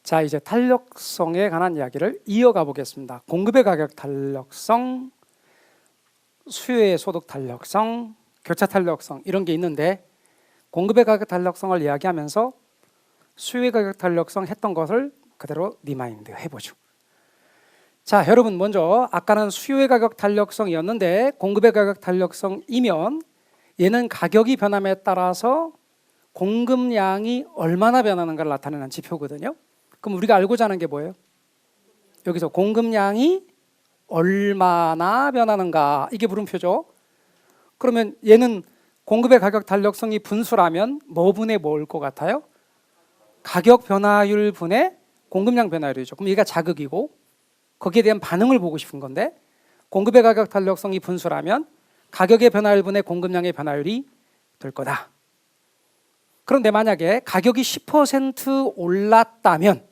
자, 이제 탄력성에 관한 이야기를 이어가 보겠습니다. 공급의 가격 탄력성, 수요의 소득 탄력성, 교차 탄력성 이런 게 있는데, 공급의 가격 탄력성을 이야기하면서 수요의 가격 탄력성 했던 것을 그대로 리마인드 해보죠. 자, 여러분 먼저 아까는 수요의 가격 탄력성이었는데, 공급의 가격 탄력성이면 얘는 가격이 변함에 따라서 공급량이 얼마나 변하는가를 나타내는 지표거든요. 그럼 우리가 알고자 하는 게 뭐예요? 여기서 공급량이 얼마나 변하는가, 이게 물음표죠. 그러면 얘는 공급의 가격 탄력성이 분수라면 뭐 분의 뭐일 것 같아요? 가격 변화율 분의 공급량 변화율이죠. 그럼 얘가 자극이고 거기에 대한 반응을 보고 싶은 건데, 공급의 가격 탄력성이 분수라면 가격의 변화율 분의 공급량의 변화율이 될 거다. 그런데 만약에 가격이 10% 올랐다면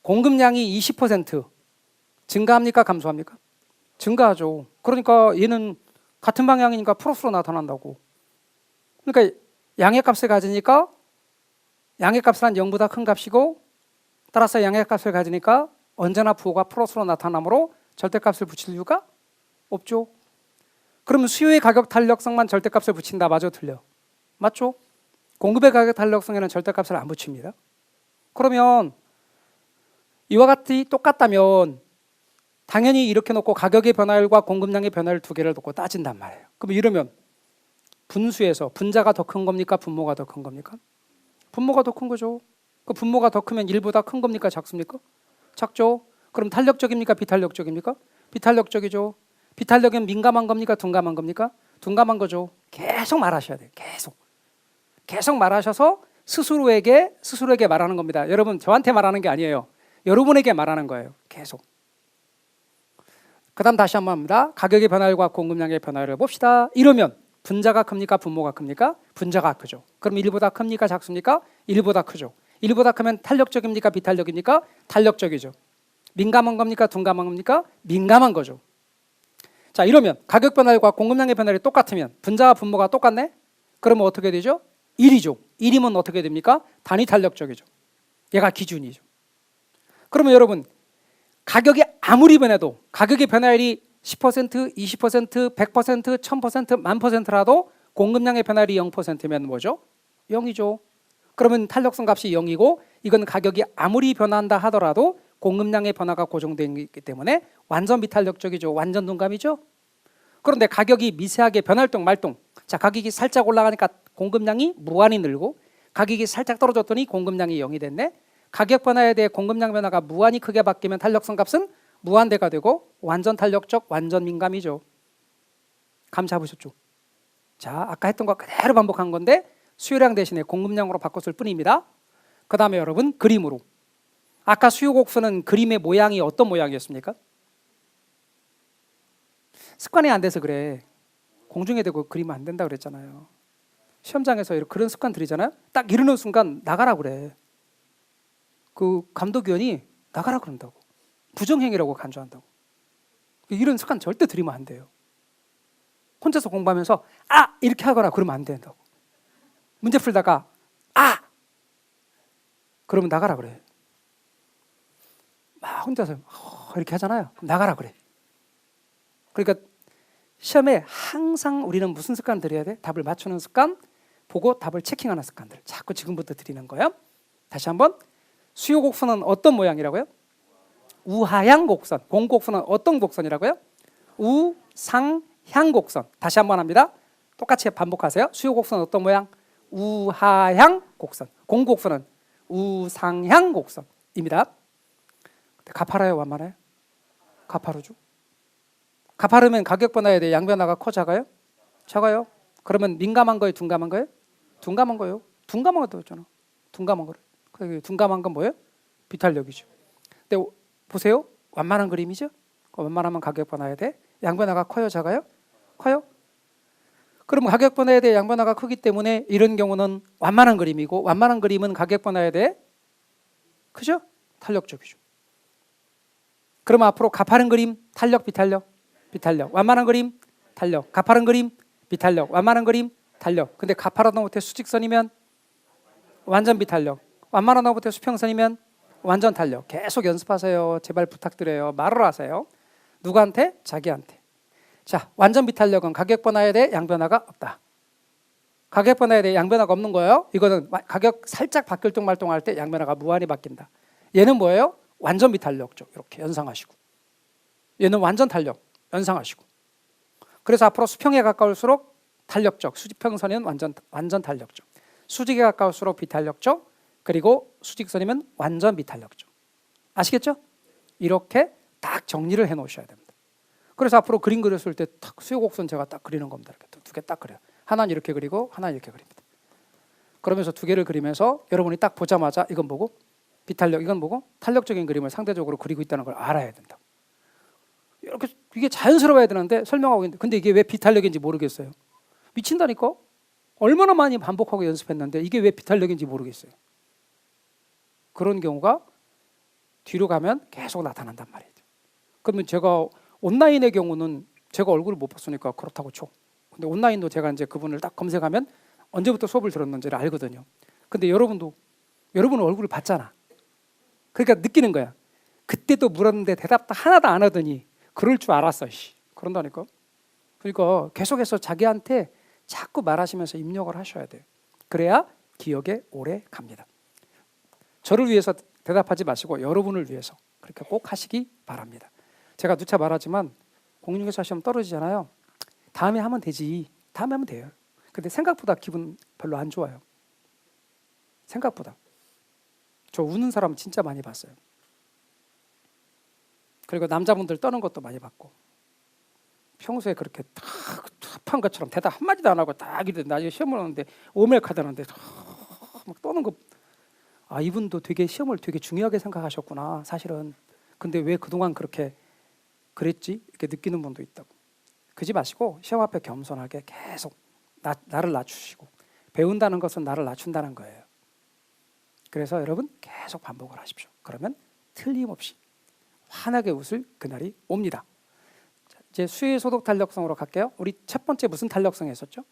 공급량이 20% 증가합니까? 감소합니까? 증가하죠. 그러니까 얘는 같은 방향이니까 플러스로 나타난다고. 그러니까 양의 값을 가지니까 양의 값은 0보다 큰 값이고, 따라서 양의 값을 가지니까 언제나 부호가 플러스로 나타나므로 절대값을 붙일 이유가 없죠. 그러면 수요의 가격 탄력성만 절대값을 붙인다. 맞아, 틀려? 맞죠? 공급의 가격 탄력성에는 절대값을 안 붙입니다. 그러면 이와 같이 똑같다면 당연히 이렇게 놓고 가격의 변화율과 공급량의 변화율 두 개를 놓고 따진단 말이에요. 그럼 이러면 분수에서 분자가 더 큰 겁니까? 분모가 더 큰 겁니까? 분모가 더 큰 거죠. 그 분모가 더 크면 1보다 큰 겁니까? 작습니까? 작죠. 그럼 탄력적입니까? 비탄력적입니까? 비탄력적이죠. 비탄력은 민감한 겁니까? 둔감한 겁니까? 둔감한 거죠. 계속 말하셔야 돼요. 계속 말하셔서 스스로에게 말하는 겁니다. 여러분, 저한테 말하는 게 아니에요. 여러분에게 말하는 거예요. 계속. 그 다음 다시 한번 합니다. 가격의 변화율과 공급량의 변화율을 봅시다. 이러면 분자가 큽니까? 분모가 큽니까? 분자가 크죠. 그럼 1보다 큽니까? 작습니까? 1보다 크죠. 1보다 크면 탄력적입니까? 비탄력입니까? 탄력적이죠. 민감한 겁니까? 둔감한 겁니까? 민감한 거죠. 자, 이러면 가격 변화율과 공급량의 변화율이 똑같으면 분자와 분모가 똑같네? 그러면 어떻게 되죠? 1이죠. 1이면 어떻게 됩니까? 단위 탄력적이죠. 얘가 기준이죠. 그러면 여러분, 가격이 아무리 변해도 가격의 변화율이 10%, 20%, 100%, 1000%, 10,000%라도 공급량의 변화율이 0%면 뭐죠? 0이죠. 그러면 탄력성 값이 0이고, 이건 가격이 아무리 변한다 하더라도 공급량의 변화가 고정되어 있기 때문에 완전 비탄력적이죠. 완전 둔감이죠. 그런데 가격이 미세하게 변할동 말동, 자, 가격이 살짝 올라가니까 공급량이 무한히 늘고, 가격이 살짝 떨어졌더니 공급량이 0이 됐네. 가격 변화에 대해 공급량 변화가 무한히 크게 바뀌면 탄력성 값은 무한대가 되고 완전 탄력적, 완전 민감이죠. 감 잡으셨죠? 자, 아까 했던 거 그대로 반복한 건데 수요량 대신에 공급량으로 바꿨을 뿐입니다. 그 다음에 여러분, 그림으로. 아까 수요 곡선은 그림의 모양이 어떤 모양이었습니까? 습관이 안 돼서 그래. 공중에 대고 그리면 안 된다 그랬잖아요. 시험장에서 그런 습관 들이잖아요. 딱 이러는 순간 나가라 그래. 그 감독위원이 나가라 그런다고. 부정행위라고 간주한다고. 이런 습관 절대 들이면 안 돼요. 혼자서 공부하면서 이렇게 하거나 그러면 안 된다고. 문제 풀다가 그러면 나가라 그래. 막 혼자서 이렇게 하잖아요. 그럼 나가라 그래. 그러니까 시험에 항상 우리는 무슨 습관 들여야 돼? 답을 맞추는 습관, 보고 답을 체킹하는 습관들 자꾸 지금부터 드리는 거예요. 다시 한번, 수요 곡선은 어떤 모양이라고요? 우하향 곡선. 공곡선은 어떤 곡선이라고요? 우상향 곡선. 다시 한번 합니다. 똑같이 반복하세요. 수요 곡선은 어떤 모양? 우하향 곡선. 공곡선은 우상향 곡선입니다. 가파라요, 완만해요? 가파르죠. 가파르면 가격 변화에 대해 양 변화가 커, 작아요? 작아요. 그러면 민감한 거예요, 둔감한 거예요? 둔감한 거예요. 둔감한 것도 있잖아. 둔감한 거를. 둔감한 건 뭐예요? 비탄력이죠. 근데 보세요. 완만한 그림이죠? 완만하면 가격 변화에 대해 양 변화가 커요, 작아요? 커요? 그럼 가격 변화에 대해 양 변화가 크기 때문에 이런 경우는 완만한 그림이고, 완만한 그림은 가격 변화에 대해 크죠? 탄력적이죠. 그럼 앞으로 가파른 그림, 탄력, 비탄력? 비탄력. 완만한 그림, 탄력. 가파른 그림, 비탄력. 완만한 그림, 탄력. 근데 가파르다 못해 수직선이면 완전 비탄력. 완만하다 못해 수평선이면 완전 탄력. 계속 연습하세요. 제발 부탁드려요. 말을 하세요. 누구한테? 자기한테. 자, 완전 비탄력은 가격 변화에 대해 양변화가 없다. 가격 변화에 대해 양변화가 없는 거예요. 이거는 가격 살짝 바뀔 동 말동 할 때 양변화가 무한히 바뀐다. 얘는 뭐예요? 완전 비탄력적. 이렇게 연상하시고. 얘는 완전 탄력. 연상하시고. 그래서 앞으로 수평에 가까울수록 탄력적. 수직평선이면 완전 탄력적. 수직에 가까울수록 비탄력적. 그리고 수직선이면 완전 비탄력적. 아시겠죠? 이렇게 딱 정리를 해 놓으셔야 됩니다. 그래서 앞으로 그림 그렸을 때 딱 수요곡선 제가 딱 그리는 겁니다. 이렇게 두 개 딱 그려요. 하나는 이렇게 그리고 하나는 이렇게 그립니다. 그러면서 두 개를 그리면서 여러분이 딱 보자마자 이건 보고 비탄력, 이건 보고 탄력적인 그림을 상대적으로 그리고 있다는 걸 알아야 된다. 이렇게 이게 자연스러워야 되는데 설명하고 있는데 근데 이게 왜 비탄력인지 모르겠어요. 미친다니까? 얼마나 많이 반복하고 연습했는데 이게 왜 비탄력인지 모르겠어요. 그런 경우가 뒤로 가면 계속 나타난단 말이에요. 그러면 제가 온라인의 경우는 제가 얼굴을 못 봤으니까 그렇다고 쳐. 근데 온라인도 제가 이제 그분을 딱 검색하면 언제부터 수업을 들었는지를 알거든요. 근데 여러분은 얼굴을 봤잖아. 그러니까 느끼는 거야. 그때도 물었는데 대답도 하나도 안 하더니 그럴 줄 알았어. 그런다니까. 그러니까 계속해서 자기한테 자꾸 말하시면서 입력을 하셔야 돼요. 그래야 기억에 오래 갑니다. 저를 위해서 대답하지 마시고 여러분을 위해서 그렇게 꼭 하시기 바랍니다. 제가 누차 말하지만 공인중개사 시험 떨어지잖아요. 다음에 하면 되지. 다음에 하면 돼요. 근데 생각보다 기분 별로 안 좋아요. 생각보다. 저 우는 사람 진짜 많이 봤어요. 그리고 남자분들 떠는 것도 많이 봤고 평소에 그렇게 탑한 것처럼 대답 한마디도 안 하고 딱 이러는데 나중에 시험을 하는데 오멜카드 하는데 막 떠는 거 아 이분도 되게 시험을 되게 중요하게 생각하셨구나 사실은. 근데 왜 그동안 그렇게 그랬지? 이렇게 느끼는 분도 있다고. 그러지 마시고 시험 앞에 겸손하게 계속 나를 낮추시고 배운다는 것은 나를 낮춘다는 거예요. 그래서 여러분 계속 반복을 하십시오. 그러면 틀림없이 환하게 웃을 그날이 옵니다. 자, 이제 수요의 소득 탄력성으로 갈게요. 우리 첫 번째 무슨 탄력성 했었죠?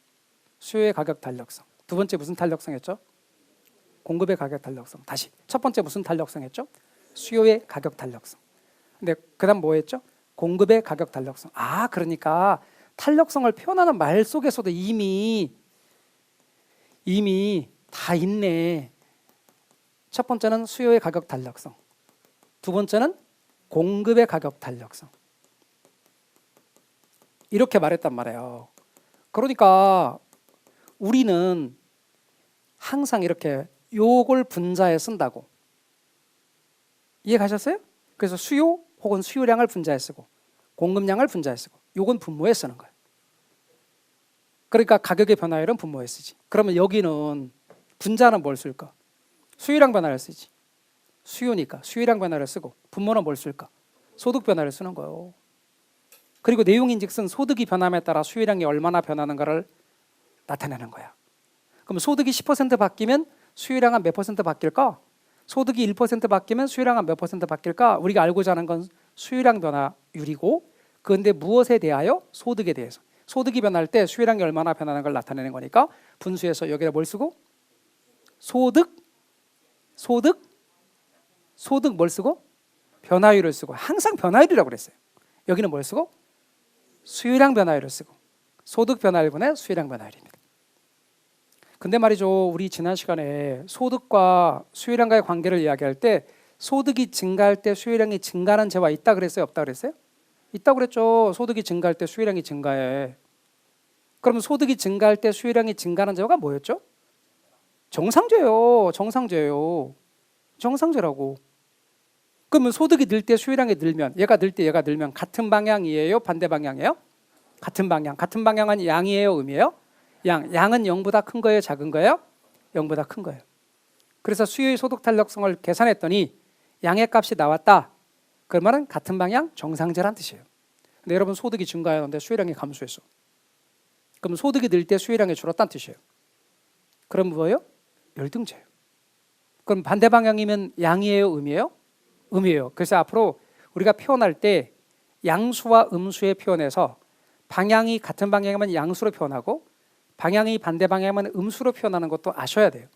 수요의 가격 탄력성. 두 번째 무슨 탄력성 했죠? 공급의 가격 탄력성. 다시 첫 번째 무슨 탄력성 했죠? 수요의 가격 탄력성. 근데 그다음 뭐 했죠? 공급의 가격 탄력성. 아 그러니까 탄력성을 표현하는 말 속에서도 이미 다 있네. 첫 번째는 수요의 가격 탄력성. 두 번째는 공급의 가격 탄력성. 이렇게 말했단 말이에요. 그러니까 우리는 항상 이렇게 요걸 분자에 쓴다고. 이해 가셨어요? 그래서 수요 혹은 수요량을 분자에 쓰고 공급량을 분자에 쓰고 요건 분모에 쓰는 거예요. 그러니까 가격의 변화율은 분모에 쓰지. 그러면 여기는 분자는 뭘 쓸까? 수요량 변화를 쓰지. 수요니까 수요량 변화를 쓰고 분모는 뭘 쓸까? 소득 변화를 쓰는 거예요. 그리고 내용인즉슨 소득이 변함에 따라 수요량이 얼마나 변하는가를 나타내는 거야. 그럼 소득이 10% 바뀌면 수요량은 몇 퍼센트 바뀔까? 소득이 1% 바뀌면 수요량은 몇 퍼센트 바뀔까? 우리가 알고자 하는 건 수요량 변화율이고 그런데 무엇에 대하여? 소득에 대해서. 소득이 변할 때 수요량이 얼마나 변하는 걸 나타내는 거니까 분수에서 여기다 뭘 쓰고? 소득 뭘 쓰고? 변화율을 쓰고 항상 변화율이라고 그랬어요. 여기는 뭘 쓰고? 수요량 변화율을 쓰고 소득 변화율분의 수요량 변화율입니다. 근데 말이죠. 우리 지난 시간에 소득과 수요량과의 관계를 이야기할 때 소득이 증가할 때 수요량이 증가하는 재화 있다 그랬어요? 없다 그랬어요? 있다고 그랬죠. 소득이 증가할 때 수요량이 증가해. 그러면 소득이 증가할 때 수요량이 증가하는 재화가 뭐였죠? 정상제요. 정상제라고. 그러면 소득이 늘 때 수요량이 늘면 얘가 늘 때 얘가 늘면 같은 방향이에요? 반대 방향이에요? 같은 방향. 같은 방향은 양이에요? 음이에요? 양은 0보다 큰 거예요? 작은 거예요? 0보다 큰 거예요. 그래서 수요의 소득 탄력성을 계산했더니 양의 값이 나왔다. 그러면 같은 방향 정상제란 뜻이에요. 근데 여러분 소득이 증가하는데 수요량이 감소했어. 그럼 소득이 늘 때 수요량이 줄었다는 뜻이에요. 그럼 뭐예요? 열등제예요. 그럼 반대 방향이면 양이에요? 음이에요? 음이에요. 그래서 앞으로 우리가 표현할 때 양수와 음수의 표현에서 방향이 같은 방향이면 양수로 표현하고 방향이 반대 방향이면 음수로 표현하는 것도 아셔야 돼요.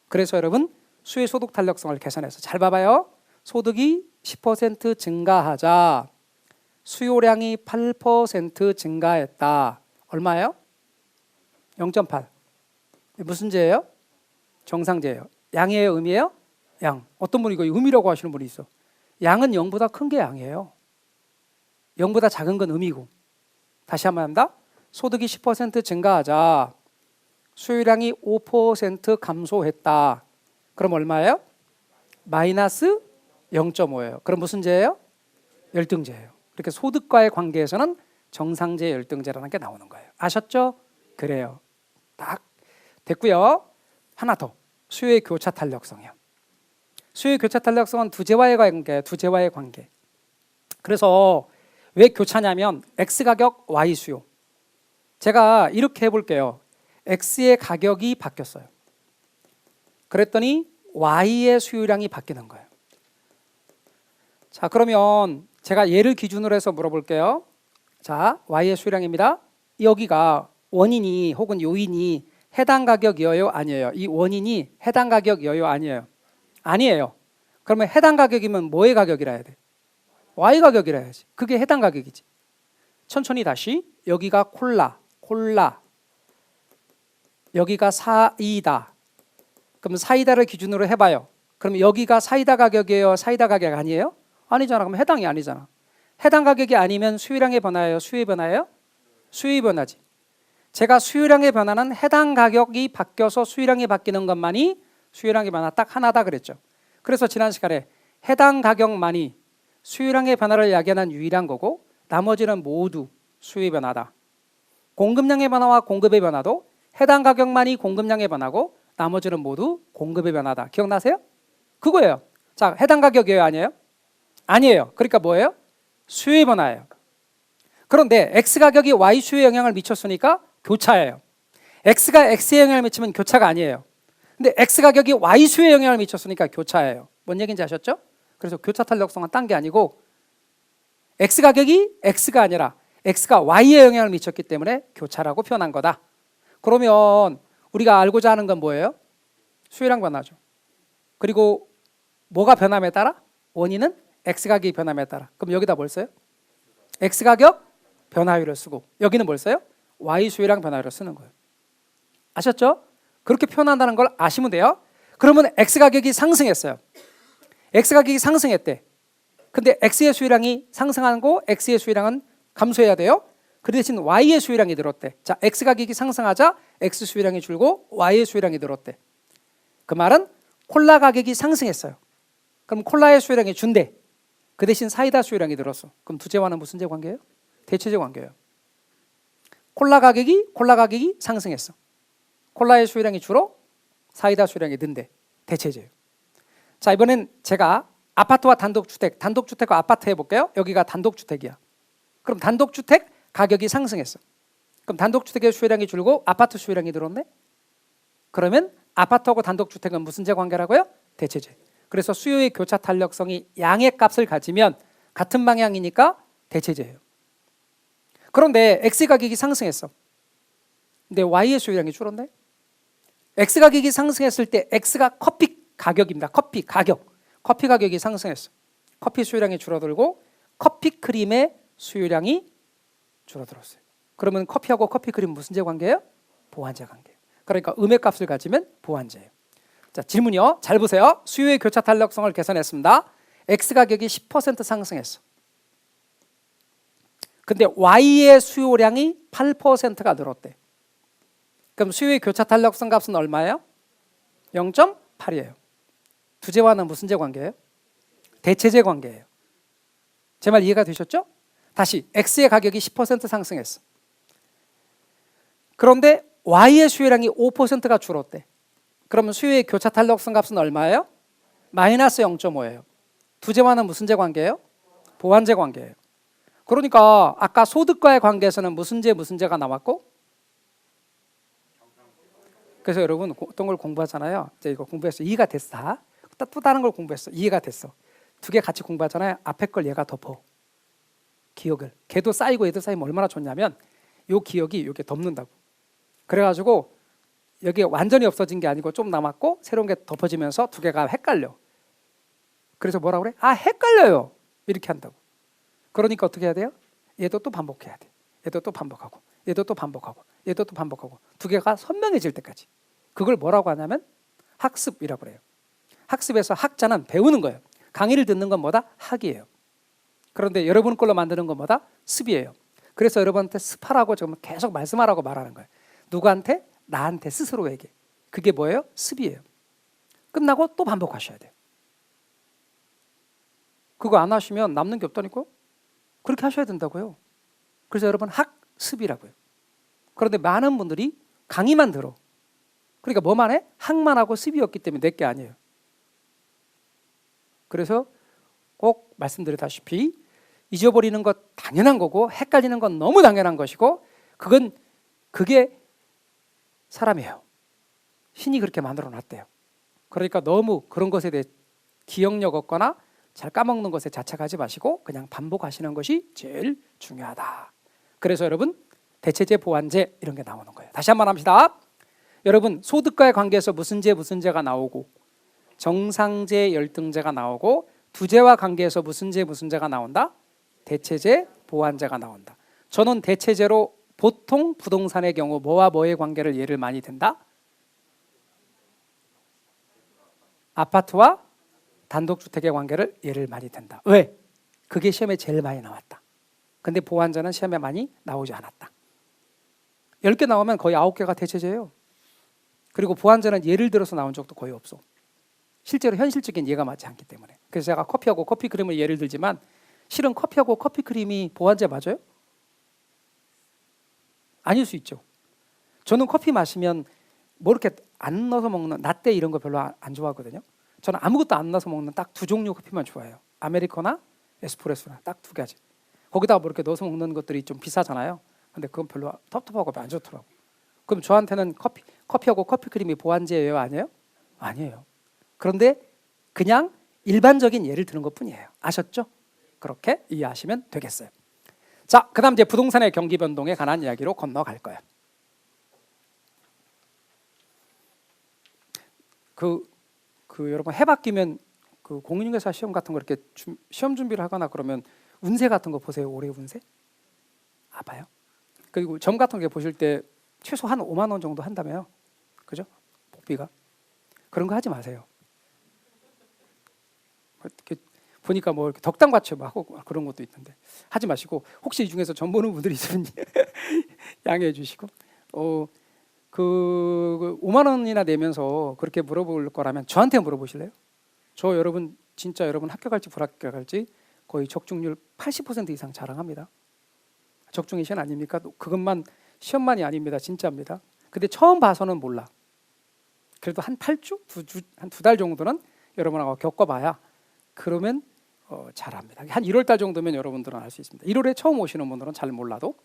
그래서 여러분 수요의 소득 탄력성을 계산해서 잘 봐봐요. 소득이 10% 증가하자 수요량이 8% 증가했다. 얼마예요? 0.8. 무슨 제예요? 정상제예요. 양이에요? 음이에요? 양. 어떤 분이 이거 음이라고 하시는 분이 있어. 양은 0보다 큰 게 양이에요. 0보다 작은 건 음이고. 다시 한번 합니다. 소득이 10% 증가하자 수요량이 5% 감소했다. 그럼 얼마예요? 마이너스 0.5예요. 그럼 무슨 제예요? 열등제예요. 이렇게 소득과의 관계에서는 정상제 열등제라는 게 나오는 거예요. 아셨죠? 그래요. 딱 됐고요. 하나 더. 수요의 교차 탄력성이요. 수요의 교차 탄력성은 두제와의 관계. 그래서 왜 교차냐면 X 가격, Y 수요. 제가 이렇게 해볼게요. X의 가격이 바뀌었어요. 그랬더니 Y의 수요량이 바뀌는 거예요. 자, 그러면 제가 얘를 기준으로 해서 물어볼게요. 자, Y의 수요량입니다. 여기가 원인이 혹은 요인이 해당 가격이어요? 아니에요? 이 원인이 해당 가격이어요? 아니에요? 아니에요. 그러면 해당 가격이면 뭐의 가격이라 해야 돼? Y 가격이라 해야지. 그게 해당 가격이지. 천천히 다시. 여기가 콜라. 여기가 사이다. 그럼 사이다를 기준으로 해봐요. 그럼 여기가 사이다 가격이에요? 사이다 가격 아니에요? 아니잖아. 그럼 해당이 아니잖아. 해당 가격이 아니면 수요량의 변화예요? 수요의 변화예요? 수요의 변화지. 제가 수요량의 변화는 해당 가격이 바뀌어서 수요량이 바뀌는 것만이 수요량의 변화 딱 하나다 그랬죠. 그래서 지난 시간에 해당 가격만이 수요량의 변화를 야기하는 유일한 거고 나머지는 모두 수요의 변화다. 공급량의 변화와 공급의 변화도 해당 가격만이 공급량의 변화고 나머지는 모두 공급의 변화다. 기억나세요? 그거예요. 자, 해당 가격이에요? 아니에요? 아니에요. 그러니까 뭐예요? 수요의 변화예요. 그런데 X 가격이 Y 수요에 영향을 미쳤으니까 교차예요. X가 X에 영향을 미치면 교차가 아니에요. 근데 X 가격이 Y 수요에 영향을 미쳤으니까 교차예요. 뭔 얘기인지 아셨죠? 그래서 교차 탄력성은 딴 게 아니고 X 가격이 X가 아니라 X가 Y에 영향을 미쳤기 때문에 교차라고 표현한 거다. 그러면 우리가 알고자 하는 건 뭐예요? 수요량 변화죠. 그리고 뭐가 변함에 따라? 원인은 X 가격이 변함에 따라. 그럼 여기다 뭘 써요? X 가격 변화율을 쓰고 여기는 뭘 써요? Y 수요량 변화율을 쓰는 거예요. 아셨죠? 그렇게 표현한다는 걸 아시면 돼요. 그러면 X 가격이 상승했어요. X 가격이 상승했대. 근데 X의 수요량이 상승하고 X의 수요량은 감소해야 돼요. 그 대신 Y의 수요량이 늘었대. 자, X 가격이 상승하자 X 수요량이 줄고 Y의 수요량이 늘었대. 그 말은 콜라 가격이 상승했어요. 그럼 콜라의 수요량이 준대. 그 대신 사이다 수요량이 늘었어. 그럼 두제와는 무슨 제 관계예요? 대체제 관계예요. 콜라 가격이 상승했어. 콜라의 수요량이 줄어 사이다 수요량이 는대. 대체제예요. 자, 이번엔 제가 아파트와 단독주택과 아파트 해볼게요. 여기가 단독주택이야. 그럼 단독주택 가격이 상승했어. 그럼 단독주택의 수요량이 줄고 아파트 수요량이 늘었네. 그러면 아파트하고 단독주택은 무슨 제 관계라고요? 대체제. 그래서 수요의 교차 탄력성이 양의 값을 가지면 같은 방향이니까 대체제예요. 그런데 X 가격이 상승했어. 근데 Y의 수요량이 줄었네. X 가격이 상승했을 때 X가 커피 가격입니다. 커피 가격이 상승했어. 커피 수요량이 줄어들고 커피 크림의 수요량이 줄어들었어요. 그러면 커피하고 커피 크림 무슨 제 관계예요? 보완제 관계예요. 그러니까 음의 값을 가지면 보완제예요. 자, 질문이요. 잘 보세요. 수요의 교차 탄력성을 계산했습니다. X 가격이 10% 상승했어. 근데 Y의 수요량이 8%가 늘었대. 그럼 수요의 교차 탄력성 값은 얼마예요? 0.8이에요. 두제와는 무슨 제 관계예요? 대체제 관계예요. 제 말 이해가 되셨죠? 다시 X의 가격이 10% 상승했어. 그런데 Y의 수요량이 5%가 줄었대. 그러면 수요의 교차 탄력성 값은 얼마예요? 마이너스 0.5예요. 두제와는 무슨 제 관계예요? 보완제 관계예요. 그러니까 아까 소득과의 관계에서는 무슨 제가 나왔고, 그래서 여러분 어떤 걸 공부하잖아요. 이제 이거 공부했어. 이해가 됐어. 또 다른 걸 공부했어. 이해가 됐어. 두 개 같이 공부하잖아요. 앞에 걸 얘가 덮어. 기억을. 걔도 쌓이고 얘도 쌓이면 얼마나 좋냐면 요 기억이 요게 덮는다고. 그래가지고 여기 완전히 없어진 게 아니고 좀 남았고 새로운 게 덮어지면서 두 개가 헷갈려. 그래서 뭐라고 그래? 아, 헷갈려요. 이렇게 한다고. 그러니까 어떻게 해야 돼요? 얘도 또 반복해야 돼. 얘도 또 반복하고 얘도 또 반복하고 얘도 또 반복하고 두 개가 선명해질 때까지. 그걸 뭐라고 하냐면 학습이라고 그래요. 학습에서 학자는 배우는 거예요. 강의를 듣는 건 뭐다? 학이에요. 그런데 여러분 걸로 만드는 건 뭐다? 습이에요. 그래서 여러분한테 습하라고 지금 계속 말씀하라고 말하는 거예요. 누구한테? 나한테 스스로에게. 그게 뭐예요? 습이에요. 끝나고 또 반복하셔야 돼요. 그거 안 하시면 남는 게 없다니까요. 그렇게 하셔야 된다고요. 그래서 여러분 학습이라고요. 그런데 많은 분들이 강의만 들어. 그러니까 뭐만 해? 학만 하고 습이었기 때문에 내게 아니에요. 그래서 꼭 말씀드렸다시피 잊어버리는 것 당연한 거고 헷갈리는 건 너무 당연한 것이고 그게 사람이에요. 신이 그렇게 만들어 놨대요. 그러니까 너무 그런 것에 대해 기억력 없거나 잘 까먹는 것에 자책하지 마시고 그냥 반복하시는 것이 제일 중요하다. 그래서 여러분 대체제, 보완제 이런 게 나오는 거예요. 다시 한번 합시다. 여러분 소득과의 관계에서 무슨 제가 나오고 정상제, 열등제가 나오고 부재와 관계에서 무슨 제가 나온다? 대체제, 보완제가 나온다. 저는 대체제로 보통 부동산의 경우 뭐와 뭐의 관계를 예를 많이 든다? 아파트와 단독주택의 관계를 예를 많이 든다. 왜? 그게 시험에 제일 많이 나왔다. 근데 보완제는 시험에 많이 나오지 않았다. 10개 나오면 거의 9개가 대체제예요. 그리고 보완제는 예를 들어서 나온 적도 거의 없어. 실제로 현실적인 예가 맞지 않기 때문에. 그래서 제가 커피하고 커피크림을 예를 들지만 실은 커피하고 커피크림이 보완제 맞아요? 아닐 수 있죠. 저는 커피 마시면 뭐 이렇게 안 넣어서 먹는 라떼 이런 거 별로 안 좋아하거든요. 저는 아무것도 안 넣어서 먹는 딱 두 종류 커피만 좋아해요. 아메리카노나 에스프레소나 딱 두 가지. 거기다가 뭐 이렇게 넣어서 먹는 것들이 좀 비싸잖아요. 근데 그건 별로 텁텁하고 안 좋더라고. 그럼 저한테는 커피하고 커피크림이 보완제예요, 아니에요? 아니에요. 그런데 그냥 일반적인 예를 드는 것뿐이에요. 아셨죠? 그렇게 이해하시면 되겠어요. 자, 그다음 이제 부동산의 경기 변동에 관한 이야기로 건너갈 거예요. 여러분 해 바뀌면 그 공인중개사 시험 같은 거 이렇게 시험 준비를 하거나 그러면 운세 같은 거 보세요. 올해 운세? 봐요. 그리고 점 같은 거 보실 때 최소 한 5만 원 정도 한다며요. 그죠? 복비가. 그런 거 하지 마세요. 이렇게 보니까 뭐 이렇게 덕담 같이 막 하고 그런 것도 있는데 하지 마시고 혹시 이 중에서 점 보는 분들이 있으면 양해해 주시고 그 5만 원이나 내면서 그렇게 물어볼 거라면 저한테 물어보실래요? 저 여러분 진짜 여러분 합격할지 불합격할지 거의 적중률 80% 이상 자랑합니다. 적중이 시험 아닙니까? 그것만 시험만이 아닙니다. 진짜입니다. 근데 처음 봐서는 몰라. 그래도 한 8주? 한 2달 정도는 여러분하고 겪어봐야 그러면 잘합니다. 한 1월 달 정도면 여러분들은 알 수 있습니다. 1월에 처음 오시는 분들은 잘 몰라도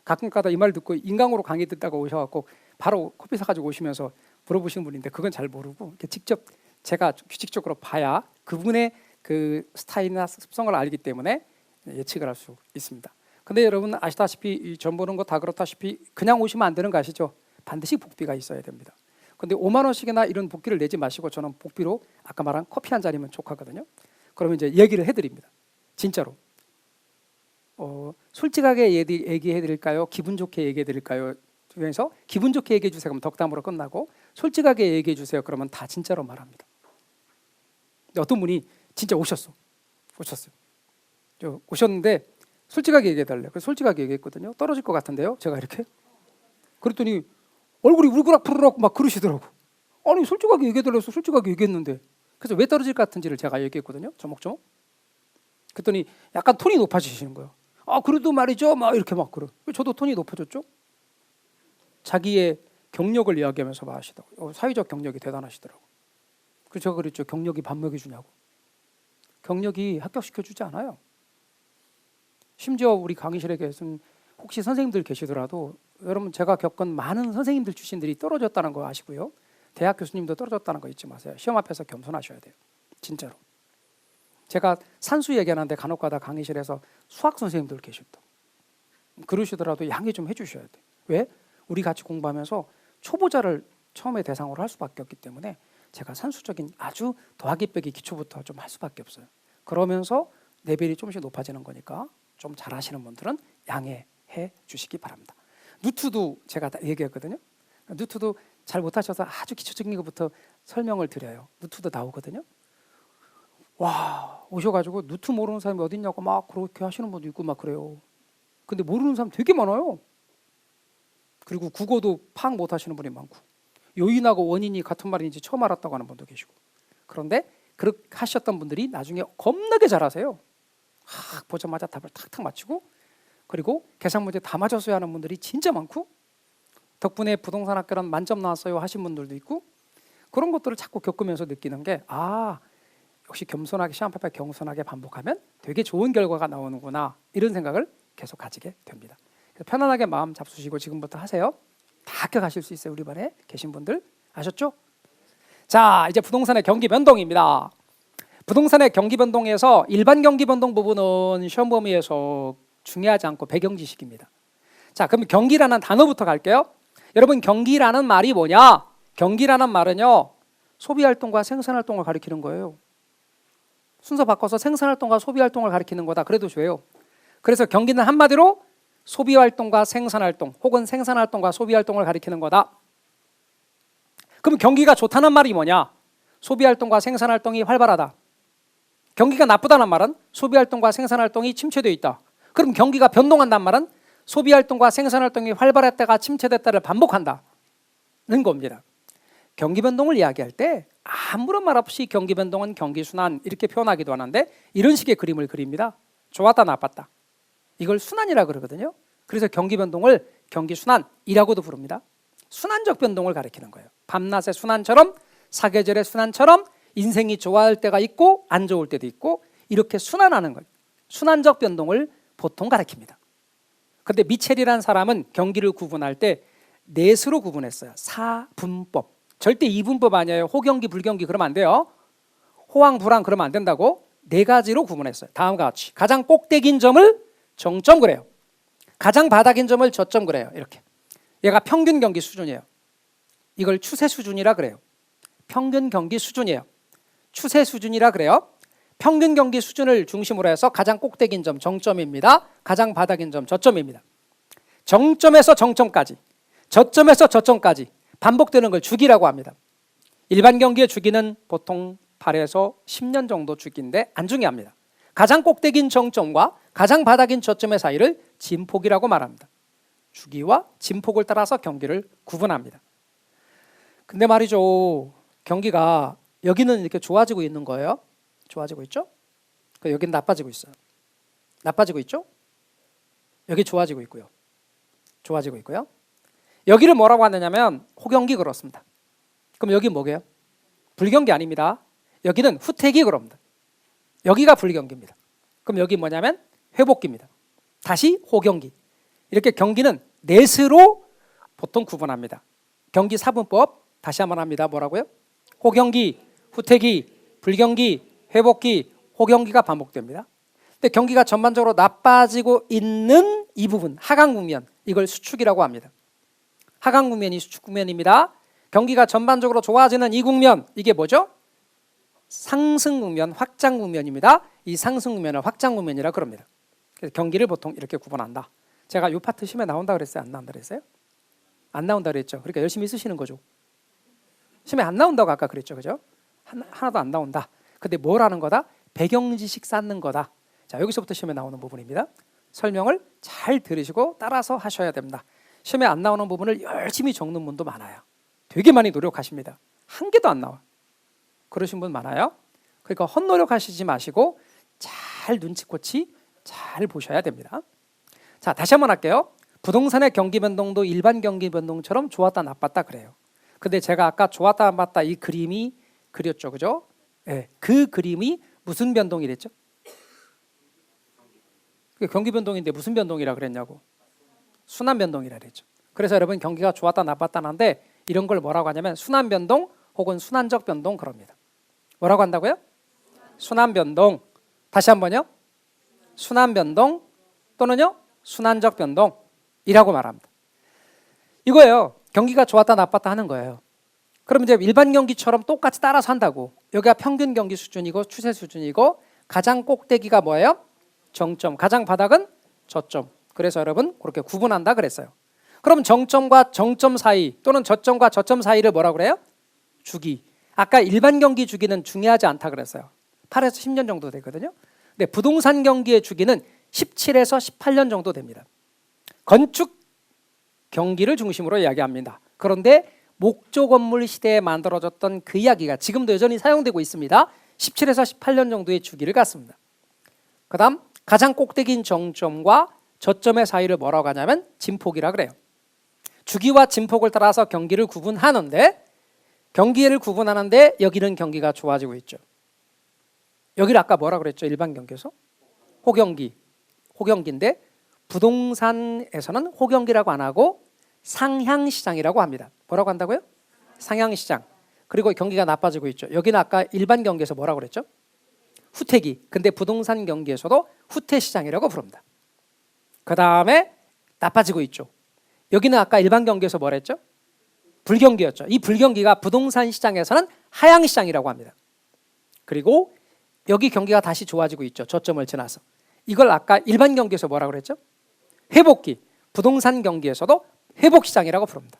가끔가다 이 말 듣고 인강으로 강의 듣다가 오셔갖고 바로 커피 사가지고 오시면서 물어보시는 분인데 그건 잘 모르고 이렇게 직접 제가 규칙적으로 봐야 그분의 그 스타일이나 습성을 알기 때문에 예측을 할 수 있습니다. 근데 여러분 아시다시피 이 점 보는 거 다 그렇다시피 그냥 오시면 안 되는 거 아시죠? 반드시 복비가 있어야 됩니다. 근데 5만 원씩이나 이런 복비를 내지 마시고 저는 복비로 아까 말한 커피 한 잔이면 족하거든요. 그러면 이제 얘기를 해드립니다. 진짜로. 솔직하게 얘기해 드릴까요? 기분 좋게 얘기해 드릴까요? 중에서 기분 좋게 얘기해 주세요. 그러면 덕담으로 끝나고 솔직하게 얘기해 주세요. 그러면 다 진짜로 말합니다. 근데 어떤 분이 진짜 오셨어요. 오셨는데 솔직하게 얘기해 달래요. 그래서 솔직하게 얘기했거든요. 떨어질 것 같은데요. 제가 이렇게. 그랬더니 얼굴이 울그락부르락 막 그러시더라고. 아니 솔직하게 얘기해 달래서 솔직하게 얘기했는데. 그래서 왜 떨어질 것 같은지를 제가 얘기했거든요. 조목조목. 그랬더니 약간 톤이 높아지시는 거예요. 그래도 말이죠. 막 이렇게 막 그러. 저도 톤이 높아졌죠. 자기의 경력을 이야기하면서 하시더라고요. 사회적 경력이 대단하시더라고요. 그래서 제가 그랬죠. 경력이 밥 먹여주냐고. 경력이 합격시켜주지 않아요. 심지어 우리 강의실에 계신 혹시 선생님들 계시더라도 여러분 제가 겪은 많은 선생님들 출신들이 떨어졌다는 거 아시고요. 대학 교수님도 떨어졌다는 거 잊지 마세요. 시험 앞에서 겸손하셔야 돼요. 진짜로. 제가 산수 얘기하는데 간혹가다 강의실에서 수학 선생님들 계셨다. 그러시더라도 양해 좀 해주셔야 돼. 왜? 우리 같이 공부하면서 초보자를 처음에 대상으로 할 수밖에 없기 때문에 제가 산수적인 아주 더하기 빼기 기초부터 좀 할 수밖에 없어요. 그러면서 레벨이 조금씩 높아지는 거니까 좀 잘하시는 분들은 양해해 주시기 바랍니다. 누트도 제가 다 얘기했거든요. 누트도 잘 못하셔서 아주 기초적인 것부터 설명을 드려요. 누트도 나오거든요. 와, 오셔가지고 누트 모르는 사람이 어디 있냐고 막 그렇게 하시는 분도 있고 막 그래요. 근데 모르는 사람 되게 많아요. 그리고 국어도 파악 못하시는 분이 많고, 요인하고 원인이 같은 말인지 처음 알았다고 하는 분도 계시고. 그런데 그렇게 하셨던 분들이 나중에 겁나게 잘하세요. 보자마자 답을 탁탁 맞추고, 그리고 계산 문제 다 맞았어야 하는 분들이 진짜 많고, 덕분에 부동산 학교는 만점 나왔어요 하신 분들도 있고, 그런 것들을 자꾸 겪으면서 느끼는 게 역시 겸손하게 시험 앞에 겸손하게 반복하면 되게 좋은 결과가 나오는구나, 이런 생각을 계속 가지게 됩니다. 그래서 편안하게 마음 잡수시고 지금부터 하세요. 다 합격하실 수 있어요. 우리 반에 계신 분들 아셨죠? 자, 이제 부동산의 경기 변동입니다. 부동산의 경기 변동에서 일반 경기 변동 부분은 시험 범위에서 중요하지 않고 배경 지식입니다. 자, 그럼 경기라는 단어부터 갈게요. 여러분, 경기라는 말이 뭐냐? 경기라는 말은요, 소비활동과 생산활동을 가리키는 거예요. 순서 바꿔서 생산활동과 소비활동을 가리키는 거다 그래도 좋아요. 그래서 경기는 한마디로 소비활동과 생산활동 혹은 생산활동과 소비활동을 가리키는 거다. 그럼 경기가 좋다는 말이 뭐냐? 소비활동과 생산활동이 활발하다. 경기가 나쁘다는 말은 소비활동과 생산활동이 침체되어 있다. 그럼 경기가 변동한다는 말은 소비활동과 생산활동이 활발했다가 침체됐다를 반복한다는 겁니다. 경기 변동을 이야기할 때 아무런 말 없이 경기 변동은 경기 순환 이렇게 표현하기도 하는데, 이런 식의 그림을 그립니다. 좋았다 나빴다. 이걸 순환이라 그러거든요. 그래서 경기 변동을 경기 순환이라고도 부릅니다. 순환적 변동을 가리키는 거예요. 밤낮의 순환처럼, 사계절의 순환처럼 인생이 좋아할 때가 있고 안 좋을 때도 있고, 이렇게 순환하는 거예요. 순환적 변동을 보통 가리킵니다. 그런데 미첼이라는 사람은 경기를 구분할 때 넷으로 구분했어요. 사분법. 절대 이분법 아니에요. 호경기, 불경기 그러면 안 돼요. 호황, 불황 그러면 안 된다고. 네 가지로 구분했어요. 다음과 같이 가장 꼭대기인 점을 정점 그래요. 가장 바닥인 점을 저점 그래요. 이렇게. 얘가 평균 경기 수준이에요. 이걸 추세 수준이라 그래요. 평균 경기 수준이에요. 추세 수준이라 그래요. 평균 경기 수준을 중심으로 해서 가장 꼭대기인 점 정점입니다. 가장 바닥인 점 저점입니다. 정점에서 정점까지, 저점에서 저점까지 반복되는 걸 주기라고 합니다. 일반 경기의 주기는 보통 8에서 10년 정도 주기인데 안 중요합니다. 가장 꼭대기인 정점과 가장 바닥인 저점의 사이를 진폭이라고 말합니다. 주기와 진폭을 따라서 경기를 구분합니다. 근데 말이죠, 경기가 여기는 이렇게 좋아지고 있는 거예요. 좋아지고 있죠? 여기는 나빠지고 있어요. 나빠지고 있죠? 여기 좋아지고 있고요. 좋아지고 있고요. 여기를 뭐라고 하느냐면 호경기 그렇습니다. 그럼 여기 뭐게요? 불경기 아닙니다. 여기는 후퇴기 그럽니다. 여기가 불경기입니다. 그럼 여기 뭐냐면 회복기입니다. 다시 호경기. 이렇게 경기는 넷으로 보통 구분합니다. 경기 사분법 다시 한번 합니다. 뭐라고요? 호경기, 후퇴기, 불경기, 회복기, 호경기가 반복됩니다. 근데 경기가 전반적으로 나빠지고 있는 이 부분, 하강 국면, 이걸 수축이라고 합니다. 하강 국면이 수축 국면입니다. 경기가 전반적으로 좋아지는 이 국면, 이게 뭐죠? 상승 국면, 확장 국면입니다. 이 상승 국면을 확장 국면이라 그럽니다. 그래서 경기를 보통 이렇게 구분한다. 제가 이 파트 시험에 나온다 그랬어요? 안 나온다 그랬어요? 안 나온다 그랬죠. 그러니까 열심히 쓰시는 거죠. 시험에 안 나온다고 아까 그랬죠, 그죠? 하나도 안 나온다. 근데 뭐라는 거다? 배경 지식 쌓는 거다. 자, 여기서부터 시험에 나오는 부분입니다. 설명을 잘 들으시고 따라서 하셔야 됩니다. 시험에 안 나오는 부분을 열심히 적는 분도 많아요. 되게 많이 노력하십니다. 한 개도 안 나와. 그러신 분 많아요. 그러니까 헛노력하시지 마시고 잘 눈치코치 잘 보셔야 됩니다. 자, 다시 한번 할게요. 부동산의 경기 변동도 일반 경기 변동처럼 좋았다 나빴다 그래요. 근데 제가 아까 좋았다 나빴다 이 그림이 그렸죠, 그죠? 네, 그 그림이 무슨 변동이랬죠? 경기 변동인데 무슨 변동이라 그랬냐고? 순환 변동이라 그랬죠. 그래서 여러분 경기가 좋았다 나빴다 하는데 이런 걸 뭐라고 하냐면 순환 변동 혹은 순환적 변동 그럽니다. 뭐라고 한다고요? 순환 변동. 다시 한번요. 순환 변동 또는요 순환적 변동이라고 말합니다. 이거예요. 경기가 좋았다 나빴다 하는 거예요. 그럼 이제 일반 경기처럼 똑같이 따라서 한다고. 여기가 평균 경기 수준이고 추세 수준이고 가장 꼭대기가 뭐예요? 정점. 가장 바닥은 저점. 그래서 여러분 그렇게 구분한다 그랬어요. 그럼 정점과 정점 사이 또는 저점과 저점 사이를 뭐라고 그래요? 주기. 아까 일반 경기 주기는 중요하지 않다 그랬어요. 8에서 10년 정도 되거든요. 근데 부동산 경기의 주기는 17에서 18년 정도 됩니다. 건축 경기를 중심으로 이야기합니다. 그런데 목조 건물 시대에 만들어졌던 그 이야기가 지금도 여전히 사용되고 있습니다. 17에서 18년 정도의 주기를 갖습니다. 그 다음 가장 꼭대기인 정점과 저점의 사이를 뭐라고 하냐면 진폭이라 그래요. 주기와 진폭을 따라서 경기를 구분하는데 여기는 경기가 좋아지고 있죠. 여기를 아까 뭐라 그랬죠? 일반 경기에서 호경기인데 부동산에서는 호경기라고 안 하고 상향시장이라고 합니다. 뭐라고 한다고요? 상향시장. 그리고 경기가 나빠지고 있죠. 여기는 아까 일반 경기에서 뭐라고 그랬죠? 후퇴기. 근데 부동산 경기에서도 후퇴시장이라고 부릅니다. 그 다음에 나빠지고 있죠. 여기는 아까 일반 경기에서 뭐라 했죠? 불경기였죠. 이 불경기가 부동산 시장에서는 하향시장이라고 합니다. 그리고 여기 경기가 다시 좋아지고 있죠. 저점을 지나서. 이걸 아까 일반 경기에서 뭐라 그랬죠? 회복기. 부동산 경기에서도 회복시장이라고 부릅니다.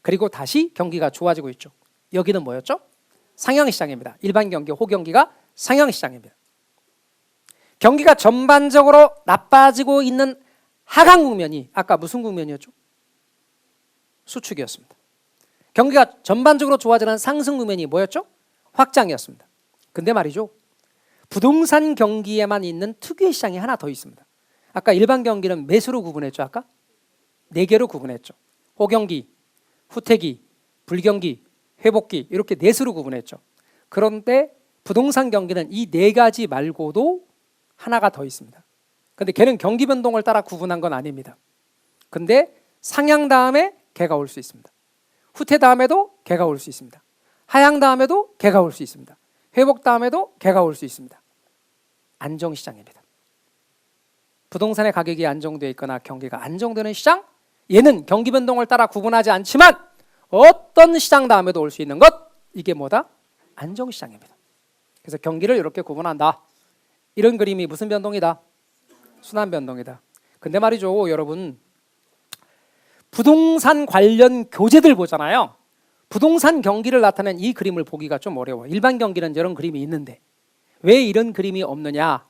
그리고 다시 경기가 좋아지고 있죠. 여기는 뭐였죠? 상향시장입니다. 일반 경기, 호경기가 상향시장입니다. 경기가 전반적으로 나빠지고 있는 하강 국면이 아까 무슨 국면이었죠? 수축이었습니다. 경기가 전반적으로 좋아지는 상승 국면이 뭐였죠? 확장이었습니다. 근데 말이죠. 부동산 경기에만 있는 특유의 시장이 하나 더 있습니다. 아까 일반 경기는 매수로 구분했죠. 아까 4개로 구분했죠. 호경기, 후퇴기, 불경기, 회복기 이렇게 4수로 구분했죠. 그런데 부동산 경기는 이 4가지 말고도 하나가 더 있습니다. 근데 걔는 경기 변동을 따라 구분한 건 아닙니다. 근데 상향 다음에 걔가 올 수 있습니다. 후퇴 다음에도 걔가 올 수 있습니다. 하향 다음에도 걔가 올 수 있습니다. 회복 다음에도 걔가 올 수 있습니다. 안정시장입니다. 부동산의 가격이 안정되어 있거나 경기가 안정되는 시장, 얘는 경기 변동을 따라 구분하지 않지만 어떤 시장 다음에도 올 수 있는 것, 이게 뭐다? 안정시장입니다. 그래서 경기를 이렇게 구분한다. 이런 그림이 무슨 변동이다? 순환 변동이다. 근데 말이죠, 여러분, 부동산 관련 교재들 보잖아요. 부동산 경기를 나타낸 이 그림을 보기가 좀 어려워. 일반 경기는 이런 그림이 있는데 왜 이런 그림이 없느냐?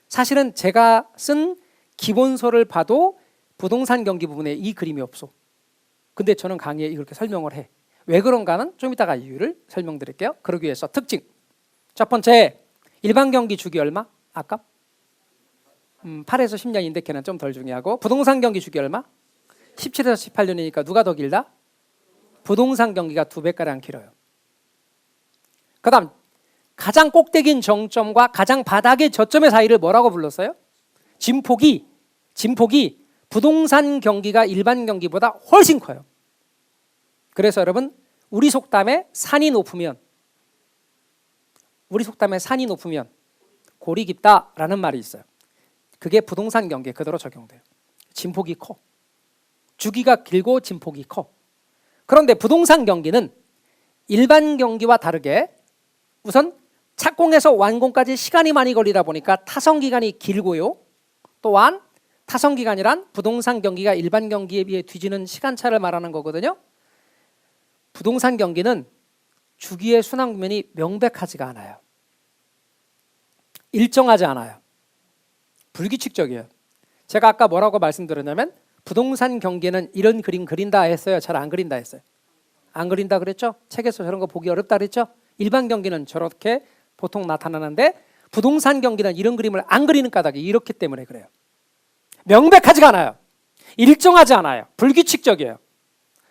사실은 제가 쓴 기본서를 봐도 부동산 경기 부분에 이 그림이 없어. 근데 저는 강의에 이렇게 설명을 해. 왜 그런가는 좀 이따가 이유를 설명드릴게요. 그러기 위해서 특징. 첫 번째, 일반 경기 주기 얼마? 아까 8에서 10년인데 걔는 좀 덜 중요하고, 부동산 경기 주기 얼마? 17에서 18년이니까 누가 더 길다? 부동산 경기가 2배가량 길어요. 그 다음 가장 꼭대기인 정점과 가장 바닥의 저점의 사이를 뭐라고 불렀어요? 진폭이 부동산 경기가 일반 경기보다 훨씬 커요. 그래서 여러분, 우리 속담에 산이 높으면 골이 깊다라는 말이 있어요. 그게 부동산 경기에 그대로 적용돼요. 진폭이 커. 주기가 길고 진폭이 커. 그런데 부동산 경기는 일반 경기와 다르게 우선 착공에서 완공까지 시간이 많이 걸리다 보니까 타선 기간이 길고요. 또한 타선 기간이란 부동산 경기가 일반 경기에 비해 뒤지는 시간차를 말하는 거거든요. 부동산 경기는 주기의 순환 국면이 명백하지가 않아요. 일정하지 않아요. 불규칙적이에요. 제가 아까 뭐라고 말씀드렸냐면 부동산 경기는 이런 그림 그린다 했어요. 잘 안 그린다 했어요. 안 그린다 그랬죠? 책에서 저런 거 보기 어렵다 그랬죠? 일반 경기는 저렇게 보통 나타나는데 부동산 경기는 이런 그림을 안 그리는 까닭이 이렇기 때문에 그래요. 명백하지가 않아요. 일정하지 않아요. 불규칙적이에요.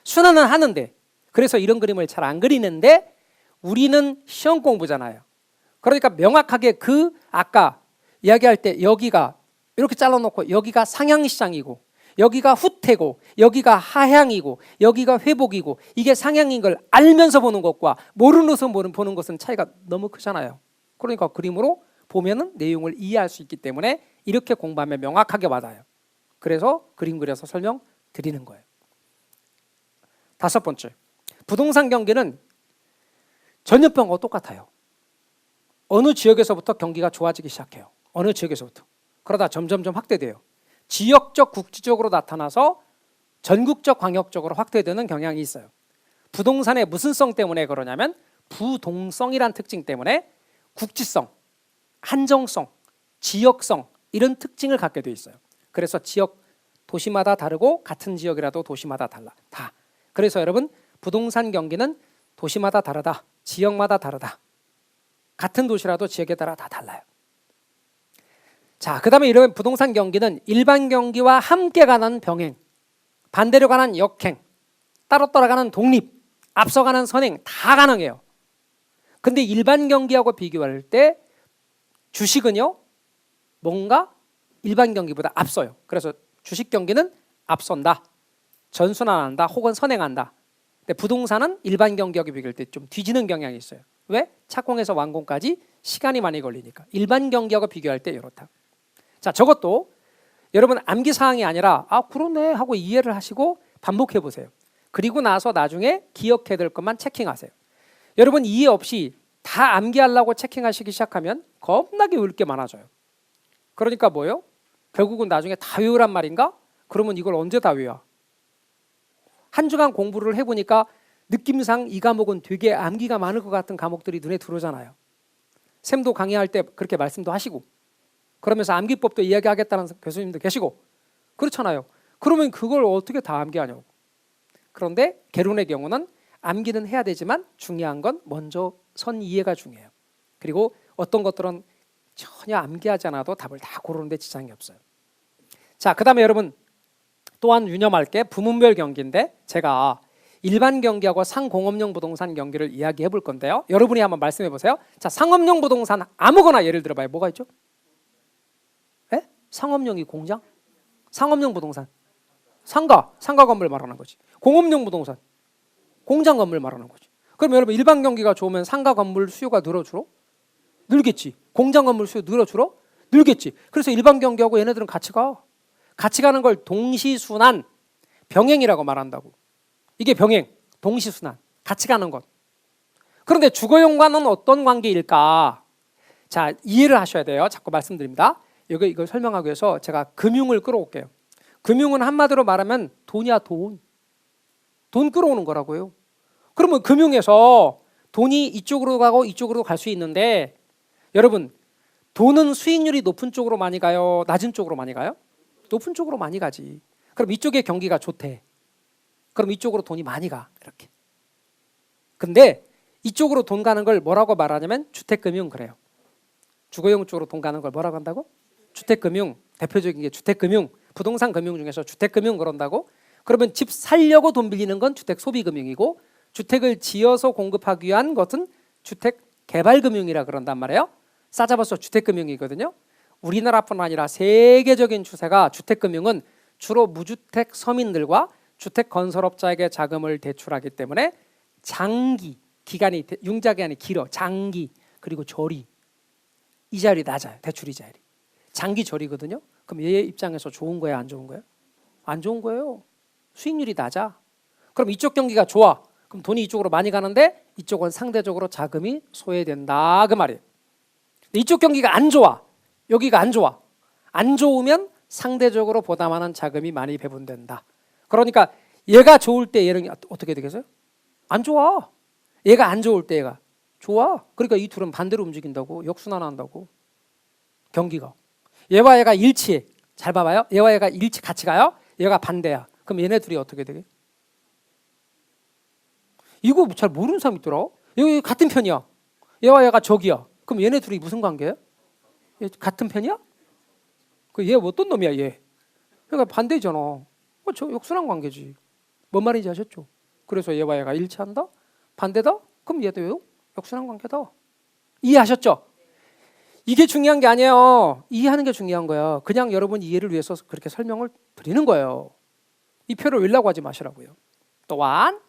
순환은 하는데, 그래서 이런 그림을 잘 안 그리는데 우리는 시험 공부잖아요. 그러니까 명확하게 그 아까 이야기할 때 여기가 이렇게 잘라놓고 여기가 상향시장이고 여기가 후퇴고 여기가 하향이고 여기가 회복이고 이게 상향인 걸 알면서 보는 것과 모르면서 보는 것은 차이가 너무 크잖아요. 그러니까 그림으로 보면은 내용을 이해할 수 있기 때문에 이렇게 공부하면 명확하게 와닿아요. 그래서 그림 그려서 설명드리는 거예요. 5번째, 부동산 경기는 전염병과 똑같아요. 어느 지역에서부터 경기가 좋아지기 시작해요. 어느 지역에서부터. 그러다 점점점 확대돼요. 지역적, 국지적으로 나타나서 전국적, 광역적으로 확대되는 경향이 있어요. 부동산의 무슨 성 때문에 그러냐면 부동성이란 특징 때문에 국지성, 한정성, 지역성 이런 특징을 갖게 돼 있어요. 그래서 지역, 도시마다 다르고 같은 지역이라도 도시마다 달라. 다. 그래서 여러분 부동산 경기는 도시마다 다르다. 지역마다 다르다. 같은 도시라도 지역에 따라 다 달라요. 자, 그 다음에 이런 부동산 경기는 일반 경기와 함께 가는 병행, 반대로 가는 역행, 따로 따라가는 독립, 앞서가는 선행 다 가능해요. 근데 일반 경기하고 비교할 때 주식은요, 뭔가 일반 경기보다 앞서요. 그래서 주식 경기는 앞선다, 전순환한다, 혹은 선행한다. 근데 부동산은 일반 경기하고 비교할 때 좀 뒤지는 경향이 있어요. 왜? 착공에서 완공까지 시간이 많이 걸리니까. 일반 경기하고 비교할 때 이렇다. 자, 저것도 여러분 암기 사항이 아니라 아 그러네 하고 이해를 하시고 반복해 보세요. 그리고 나서 나중에 기억해야 될 것만 체킹하세요. 여러분 이해 없이 다 암기하려고 체킹하시기 시작하면 겁나게 외울 게 많아져요. 그러니까 뭐예요? 결국은 나중에 다 외우란 말인가? 그러면 이걸 언제 다 외워? 한 주간 공부를 해보니까 느낌상 이 과목은 되게 암기가 많을 것 같은 과목들이 눈에 들어오잖아요. 쌤도 강의할 때 그렇게 말씀도 하시고 그러면서 암기법도 이야기하겠다는 교수님도 계시고 그렇잖아요. 그러면 그걸 어떻게 다 암기하냐고. 그런데 개론의 경우는 암기는 해야 되지만 중요한 건 먼저 선 이해가 중요해요. 그리고 어떤 것들은 전혀 암기하지 않아도 답을 다 고르는데 지장이 없어요. 자, 그 다음에 여러분 또한 유념할 게 부문별 경기인데 제가 일반 경기하고 상공업용 부동산 경기를 이야기해 볼 건데요. 여러분이 한번 말씀해 보세요. 자, 상업용 부동산 아무거나 예를 들어봐요. 뭐가 있죠? 에? 상업용이 공장? 상업용 부동산 상가 건물 말하는 거지. 공업용 부동산 공장 건물 말하는 거지. 그럼 여러분 일반 경기가 좋으면 상가 건물 수요가 늘어주러? 늘겠지. 공장 건물 수요 늘어주러? 늘겠지. 그래서 일반 경기하고 얘네들은 같이 가는 걸 동시순환 병행이라고 말한다고. 이게 병행, 동시순환, 같이 가는 것. 그런데 주거용과는 어떤 관계일까? 자, 이해를 하셔야 돼요. 자꾸 말씀드립니다. 이걸 설명하기 위해서 제가 금융을 끌어올게요. 금융은 한마디로 말하면 돈이야, 돈. 돈 끌어오는 거라고요. 그러면 금융에서 돈이 이쪽으로 가고 이쪽으로 갈 수 있는데 여러분 돈은 수익률이 높은 쪽으로 많이 가요? 낮은 쪽으로 많이 가요? 높은 쪽으로 많이 가지. 그럼 이쪽에 경기가 좋대. 그럼 이쪽으로 돈이 많이 가. 이렇게. 근데 이쪽으로 돈 가는 걸 뭐라고 말하냐면 주택금융 그래요. 주거용 쪽으로 돈 가는 걸 뭐라고 한다고? 주택금융. 대표적인 게 주택금융. 부동산 금융 중에서 주택금융 그런다고? 그러면 집 살려고 돈 빌리는 건 주택소비금융이고 주택을 지어서 공급하기 위한 것은 주택개발금융이라 그런단 말이에요. 싸잡아서 주택금융이거든요. 우리나라뿐 아니라 세계적인 추세가 주택금융은 주로 무주택 서민들과 주택건설업자에게 자금을 대출하기 때문에 장기, 기간이 융자기간이 길어. 장기 그리고 저리 이자율이 낮아요. 대출 이자율이 장기 저리거든요. 그럼 얘 입장에서 좋은 거야 안 좋은 거야? 안 좋은 거예요. 수익률이 낮아. 그럼 이쪽 경기가 좋아. 그럼 돈이 이쪽으로 많이 가는데 이쪽은 상대적으로 자금이 소외된다 그 말이에요. 이쪽 경기가 안 좋아. 여기가 안 좋아. 안 좋으면 상대적으로 보다 많은 자금이 많이 배분된다. 그러니까 얘가 좋을 때 얘는 어떻게 되겠어요? 안 좋아. 얘가 안 좋을 때 얘가 좋아. 그러니까 이 둘은 반대로 움직인다고. 역순환한다고. 경기가. 얘와 얘가 일치해. 잘 봐봐요. 얘와 얘가 일치 같이 가요. 얘가 반대야. 그럼 얘네 둘이 어떻게 되게? 이거 잘 모르는 사람 있더라. 여기 같은 편이야. 얘와 얘가 적이야. 그럼 얘네 둘이 무슨 관계야? 얘 같은 편이야? 그 얘 어떤 놈이야 얘? 그러니까 반대잖아. 저 역순환 관계지. 뭔 말인지 아셨죠? 그래서 얘와 얘가 일치한다? 반대다? 그럼 얘도 역순환 관계다. 이해하셨죠? 이게 중요한 게 아니에요. 이해하는 게 중요한 거야. 그냥 여러분 이해를 위해서 그렇게 설명을 드리는 거예요. 이 표를 외우려고 하지 마시라고요. 또한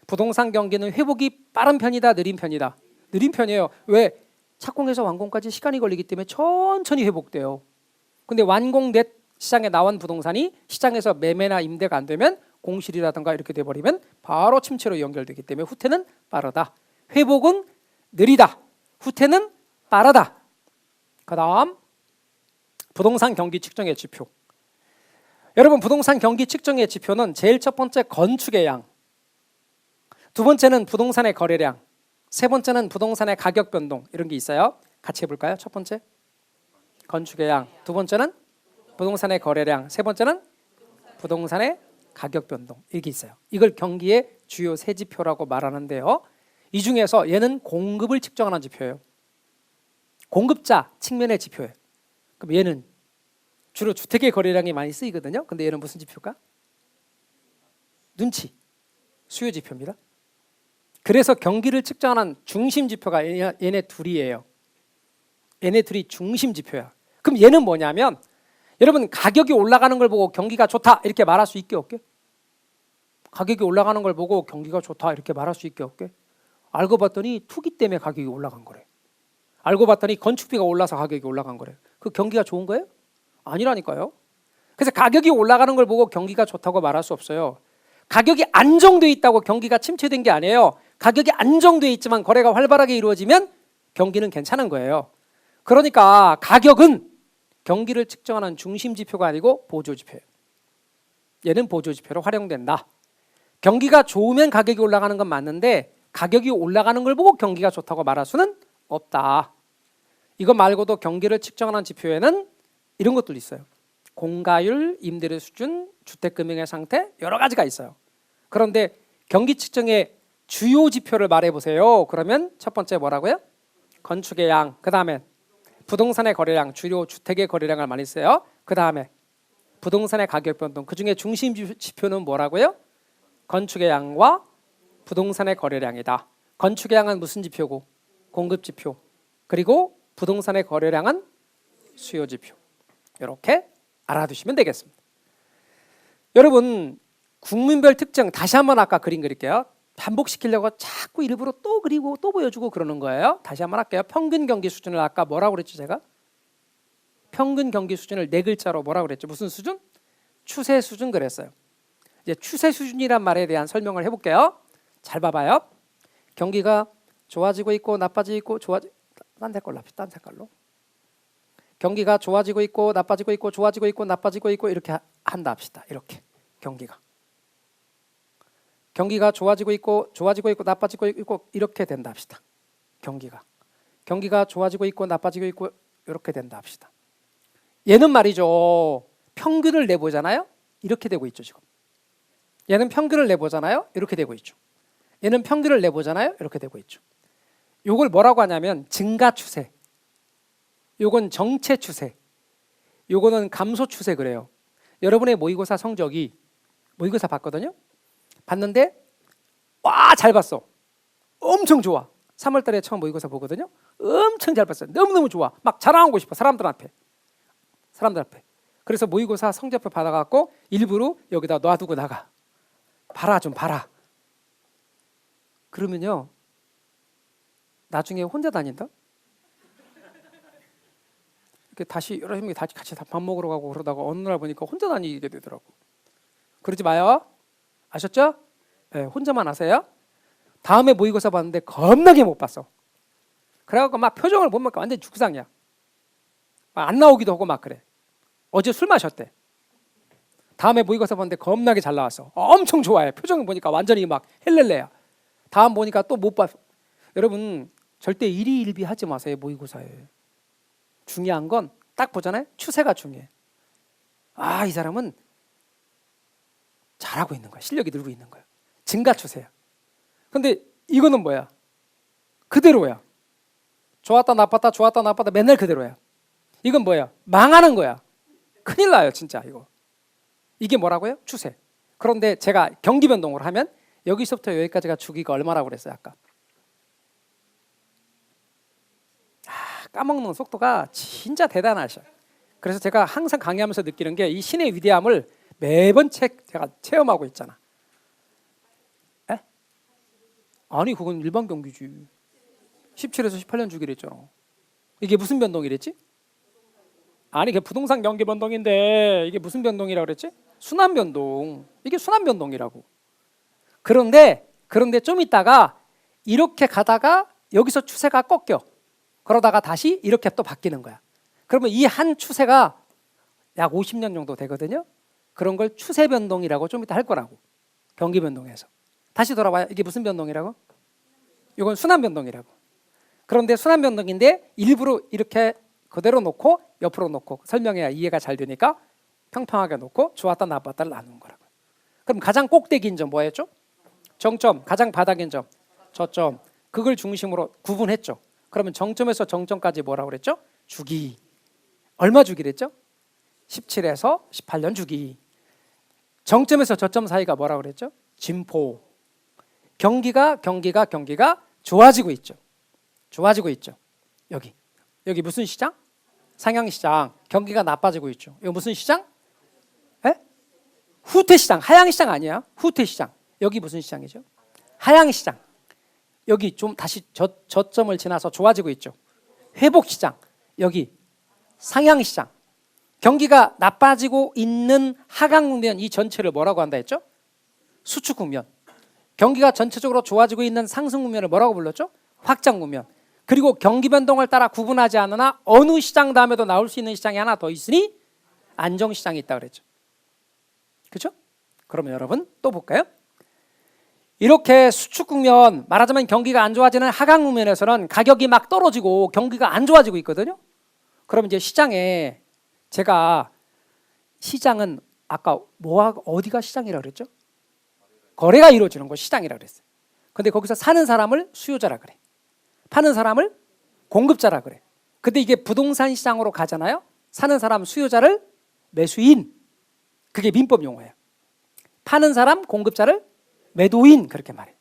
부동산 경기는 회복이 빠른 편이다, 느린 편이다. 느린 편이에요. 왜? 착공해서 완공까지 시간이 걸리기 때문에 천천히 회복돼요. 근데 완공된 시장에 나온 부동산이 시장에서 매매나 임대가 안 되면 공실이라든가 이렇게 돼버리면 바로 침체로 연결되기 때문에 후퇴는 빠르다. 회복은 느리다. 후퇴는 빠르다. 그 다음 부동산 경기 측정의 지표. 여러분 부동산 경기 측정의 지표는 제일 첫 번째 건축의 양, 두 번째는 부동산의 거래량, 세 번째는 부동산의 가격 변동 이런 게 있어요. 같이 해볼까요? 첫 번째 건축의 양, 두 번째는 부동산의 거래량, 세 번째는 부동산의 가격 변동 이게 있어요. 이걸 경기의 주요 세 지표라고 말하는데요. 이 중에서 얘는 공급을 측정하는 지표예요. 공급자 측면의 지표예요. 그럼 얘는 주로 주택의 거래량이 많이 쓰이거든요. 근데 얘는 무슨 지표일까? 눈치, 수요 지표입니다. 그래서 경기를 측정하는 중심 지표가 얘네 둘이에요. 얘네 둘이 중심 지표야. 그럼 얘는 뭐냐면 여러분 가격이 올라가는 걸 보고 경기가 좋다 이렇게 말할 수 있게 없게? 가격이 올라가는 걸 보고 경기가 좋다 이렇게 말할 수 있게 없게? 알고 봤더니 투기 때문에 가격이 올라간 거래. 알고 봤더니 건축비가 올라서 가격이 올라간 거래. 그 경기가 좋은 거예요? 아니라니까요. 그래서 가격이 올라가는 걸 보고 경기가 좋다고 말할 수 없어요. 가격이 안정돼 있다고 경기가 침체된 게 아니에요. 가격이 안정돼 있지만 거래가 활발하게 이루어지면 경기는 괜찮은 거예요. 그러니까 가격은 경기를 측정하는 중심 지표가 아니고 보조 지표예요. 얘는 보조 지표로 활용된다. 경기가 좋으면 가격이 올라가는 건 맞는데 가격이 올라가는 걸 보고 경기가 좋다고 말할 수는 없다. 이거 말고도 경기를 측정하는 지표에는 이런 것들 있어요. 공가율, 임대료 수준, 주택금융의 상태 여러 가지가 있어요. 그런데 경기 측정의 주요 지표를 말해보세요. 그러면 첫 번째 뭐라고요? 건축의 양, 그 다음에 부동산의 거래량, 주요 주택의 거래량을 많이 써요. 그 다음에 부동산의 가격 변동, 그 중에 중심 지표는 뭐라고요? 건축의 양과 부동산의 거래량이다. 건축의 양은 무슨 지표고? 공급 지표. 그리고 부동산의 거래량은 수요 지표. 이렇게 알아두시면 되겠습니다. 여러분 국민별 특징 다시 한번 아까 그림 그릴게요. 반복시키려고 자꾸 일부러 또 그리고 또 보여주고 그러는 거예요. 다시 한번 할게요. 평균 경기 수준을 아까 뭐라고 그랬죠 제가? 평균 경기 수준을 네 글자로 뭐라고 그랬죠? 무슨 수준? 추세 수준 그랬어요. 이제 추세 수준이란 말에 대한 설명을 해볼게요. 잘 봐봐요. 경기가 좋아지고 있고 나빠지고 있고 딴 색깔로 합시다. 딴 색깔로. 경기가 좋아지고 있고 나빠지고 있고 좋아지고 있고 나빠지고 있고 이렇게 한다 합시다. 이렇게 경기가 좋아지고 있고 나빠지고 있고 이렇게 된다 합시다. 경기가 좋아지고 있고 나빠지고 있고 이렇게 된다 합시다. 얘는 말이죠. 평균을 내보잖아요. 이렇게 되고 있죠 지금. 얘는 평균을 내보잖아요. 이렇게 되고 있죠. 얘는 평균을 내보잖아요. 이렇게 되고 있죠. 요걸 뭐라고 하냐면 증가 추세. 요건 정체 추세. 요거는 감소 추세 그래요. 여러분의 모의고사 성적이 모의고사 봤거든요. 봤는데 와 잘 봤어. 엄청 좋아. 3월 달에 처음 모의고사 보거든요. 엄청 잘 봤어요. 너무너무 좋아. 막 자랑하고 싶어. 사람들 앞에. 그래서 모의고사 성적표 받아갖고 일부러 여기다 놔두고 나가. 봐라 좀 봐라. 그러면요. 나중에 혼자 다닌다? 이렇게 다시 여러 명이 다시 같이 밥 먹으러 가고 그러다가 어느 날 보니까 혼자 다니게 되더라고. 그러지 마요. 아셨죠? 네, 혼자만 하세요. 다음에 모의고사 봤는데 겁나게 못 봤어. 그래갖고 막 표정을 보면 완전 죽상이야. 막 안 나오기도 하고 막 그래. 어제 술 마셨대. 다음에 모의고사 봤는데 겁나게 잘 나왔어. 엄청 좋아해. 표정 보니까 완전히 막 헬렐레야. 다음 보니까 또 못 봤어. 여러분 절대 일희일비하지 마세요. 모의고사에. 중요한 건 딱 보잖아요. 추세가 중요해. 아, 이 사람은 잘하고 있는 거야. 실력이 늘고 있는 거야. 증가 추세야. 근데 이거는 뭐야? 그대로야. 좋았다 나빴다 좋았다 나빴다 맨날 그대로야. 이건 뭐야? 망하는 거야. 큰일 나요 진짜 이거. 이게 뭐라고요? 추세. 그런데 제가 경기 변동을 하면 여기서부터 여기까지가 주기가 얼마라고 그랬어요 아까? 까먹는 속도가 진짜 대단하셔. 그래서 제가 항상 강의하면서 느끼는 게 이 신의 위대함을 매번 제가 체험하고 있잖아. 에? 아니 그건 일반 경기지. 17에서 18년 주기로 했잖아. 이게 무슨 변동이랬지? 아니 이게 부동산 경기 변동인데 이게 무슨 변동이라고 그랬지? 순환 변동. 이게 순환 변동이라고. 그런데 좀 있다가 이렇게 가다가 여기서 추세가 꺾여. 그러다가 다시 이렇게 또 바뀌는 거야. 그러면 이 한 추세가 약 50년 정도 되거든요. 그런 걸 추세 변동이라고 좀 이따 할 거라고. 경기 변동에서. 다시 돌아봐요. 이게 무슨 변동이라고? 이건 순환 변동이라고. 그런데 순환 변동인데 일부러 이렇게 그대로 놓고 옆으로 놓고 설명해야 이해가 잘 되니까 평평하게 놓고 좋았다 나빴다를 나누는 거라고. 그럼 가장 꼭대기인 점 뭐였죠? 정점. 가장 바닥인 점 저점. 그걸 중심으로 구분했죠. 그러면 정점에서 정점까지 뭐라고 그랬죠? 주기. 얼마 주기랬죠? 17에서 18년 주기. 정점에서 저점 사이가 뭐라고 그랬죠? 진포. 경기가 좋아지고 있죠. 좋아지고 있죠. 여기 무슨 시장? 상향시장. 경기가 나빠지고 있죠. 이거 무슨 시장? 에? 후퇴시장. 하향시장 아니야? 후퇴시장. 여기 무슨 시장이죠? 하향시장. 여기 좀 다시 저점을 지나서 좋아지고 있죠. 회복시장. 여기 상향시장. 경기가 나빠지고 있는 하강 국면 이 전체를 뭐라고 한다 했죠? 수축 국면. 경기가 전체적으로 좋아지고 있는 상승 국면을 뭐라고 불렀죠? 확장 국면. 그리고 경기 변동을 따라 구분하지 않으나 어느 시장 다음에도 나올 수 있는 시장이 하나 더 있으니 안정시장이 있다 그랬죠. 그렇죠? 그러면 여러분 또 볼까요? 이렇게 수축 국면, 말하자면 경기가 안 좋아지는 하강 국면에서는 가격이 막 떨어지고 경기가 안 좋아지고 있거든요. 그럼 이제 시장에 제가 시장은 아까 어디가 시장이라고 그랬죠? 거래가 이루어지는 거 시장이라고 그랬어요. 근데 거기서 사는 사람을 수요자라 그래. 파는 사람을 공급자라 그래. 근데 이게 부동산 시장으로 가잖아요. 사는 사람 수요자를 매수인. 그게 민법 용어예요. 파는 사람 공급자를 매도인 그렇게 말해.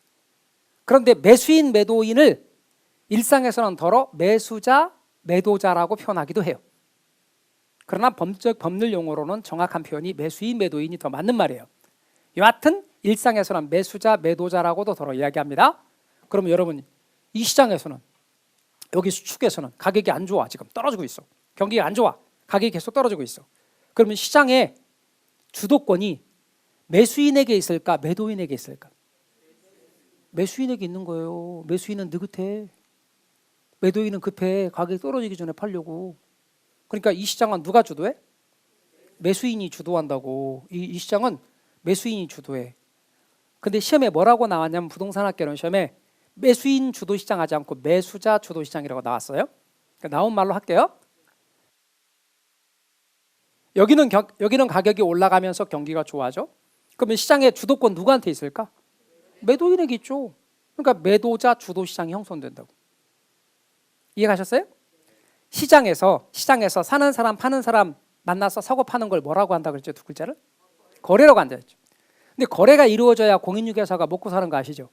그런데 매수인 매도인을 일상에서는 더러 매수자 매도자라고 표현하기도 해요. 그러나 법률 용어로는 정확한 표현이 매수인 매도인이 더 맞는 말이에요. 여하튼 일상에서는 매수자 매도자라고도 더러 이야기합니다. 그러면 여러분 이 시장에서는 여기 수축에서는 가격이 안 좋아. 지금 떨어지고 있어. 경기가 안 좋아. 가격이 계속 떨어지고 있어. 그러면 시장의 주도권이 매수인에게 있을까 매도인에게 있을까? 매수인에게 있는 거예요. 매수인은 느긋해. 매도인은 급해. 가격이 떨어지기 전에 팔려고. 그러니까 이 시장은 누가 주도해? 매수인이 주도한다고. 이 시장은 매수인이 주도해. 근데 시험에 뭐라고 나왔냐면 부동산학개론 시험에 매수인 주도 시장 하지 않고 매수자 주도 시장이라고 나왔어요. 그러니까 나온 말로 할게요. 여기는 가격이 올라가면서 경기가 좋아져. 그러면 시장의 주도권 누구한테 있을까? 매도인에게 있죠. 그러니까 매도자 주도 시장이 형성된다고. 이해가셨어요? 시장에서 사는 사람 파는 사람 만나서 사고 파는 걸 뭐라고 한다 그랬죠? 두 글자를? 거래라고 한다 그랬죠. 근데 거래가 이루어져야 공인중개사가 먹고 사는 거 아시죠?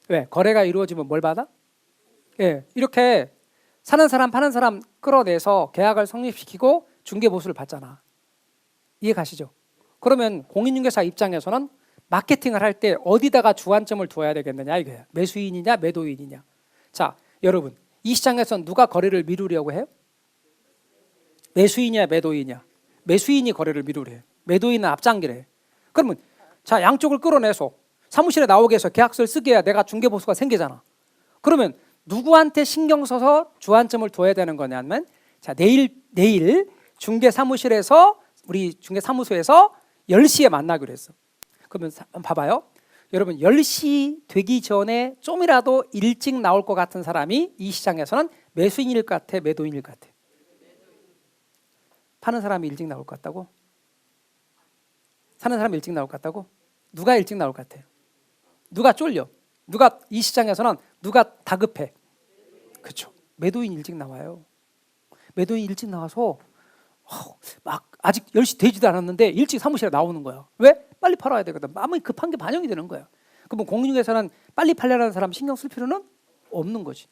왜? 거래가 이루어지면 뭘 받아? 예, 이렇게 사는 사람 파는 사람 끌어내서 계약을 성립시키고 중개보수를 받잖아. 이해 가시죠? 그러면 공인중개사 입장에서는 마케팅을 할 때 어디다가 주안점을 두어야 되겠느냐 이거예요. 매수인이냐 매도인이냐. 자, 여러분 이 시장에서는 누가 거래를 미루려고 해요? 매수인이냐 매도인이냐. 매수인이 거래를 미루려 해요. 매도인은 앞장기래 해요. 그러면 자 양쪽을 끌어내서 사무실에 나오게 해서 계약서를 쓰게 해야 내가 중개보수가 생기잖아. 그러면 누구한테 신경 써서 주안점을 둬야 되는 거냐면 자 내일 중개사무실에서 우리 중개사무소에서 10시에 만나기로 했어. 그러면 봐봐요. 여러분 10시 되기 전에 좀이라도 일찍 나올 것 같은 사람이 이 시장에서는 매수인일 것 같아 매도인일 것 같아? 파는 사람이 일찍 나올 것 같다고? 사는 사람이 일찍 나올 것 같다고? 누가 일찍 나올 것 같아요? 누가 쫄려? 누가 이 시장에서는 누가 다급해? 그렇죠. 매도인 일찍 나와요. 매도인 일찍 나와서 막 아직 10시 되지도 않았는데 일찍 사무실에 나오는 거야. 왜? 빨리 팔아야 되거든. 마음이 급한 게 반영이 되는 거야. 그러면 공인중개사는 빨리 팔려는 사람 신경 쓸 필요는 없는 거지.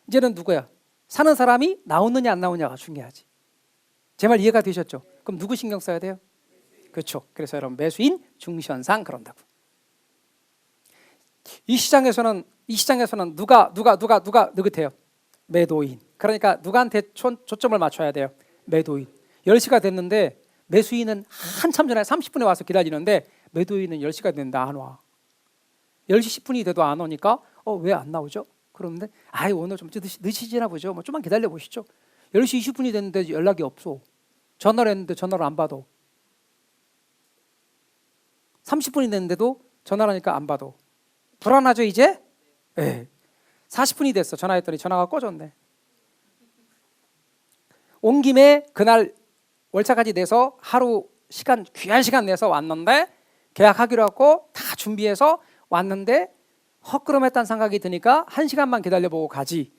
이제는 누구야? 사는 사람이 나오느냐 안 나오느냐가 중요하지. 제 말 이해가 되셨죠? 그럼 누구 신경 써야 돼요? 그렇죠. 그래서 여러분 매수인 중시현상 그런다고. 이 시장에서는 누가 느긋해요? 매도인. 그러니까 누구한테 초점을 맞춰야 돼요? 매도인. 10시가 됐는데 매수인은 한참 전에 30분에 와서 기다리는데 매도인은 10시가 됐는데 안 와. 10시 10분이 돼도 안 오니까 왜 안 나오죠? 그러는데 오늘 좀 늦으시나 보죠. 뭐 좀만 기다려 보시죠. 10시 20분이 됐는데 연락이 없어. 전화를 했는데 전화를 안 받아. 30분이 됐는데도 전화를 하니까 안 받아. 불안하죠 이제? 네. 40분이 됐어. 전화했더니 전화가 꺼졌네. 온 김에 그날 월차까지 내서 하루 시간, 귀한 시간 내서 왔는데 계약하기로 하고 다 준비해서 왔는데 헛걸음했다는 생각이 드니까 1시간만 기다려보고 가지.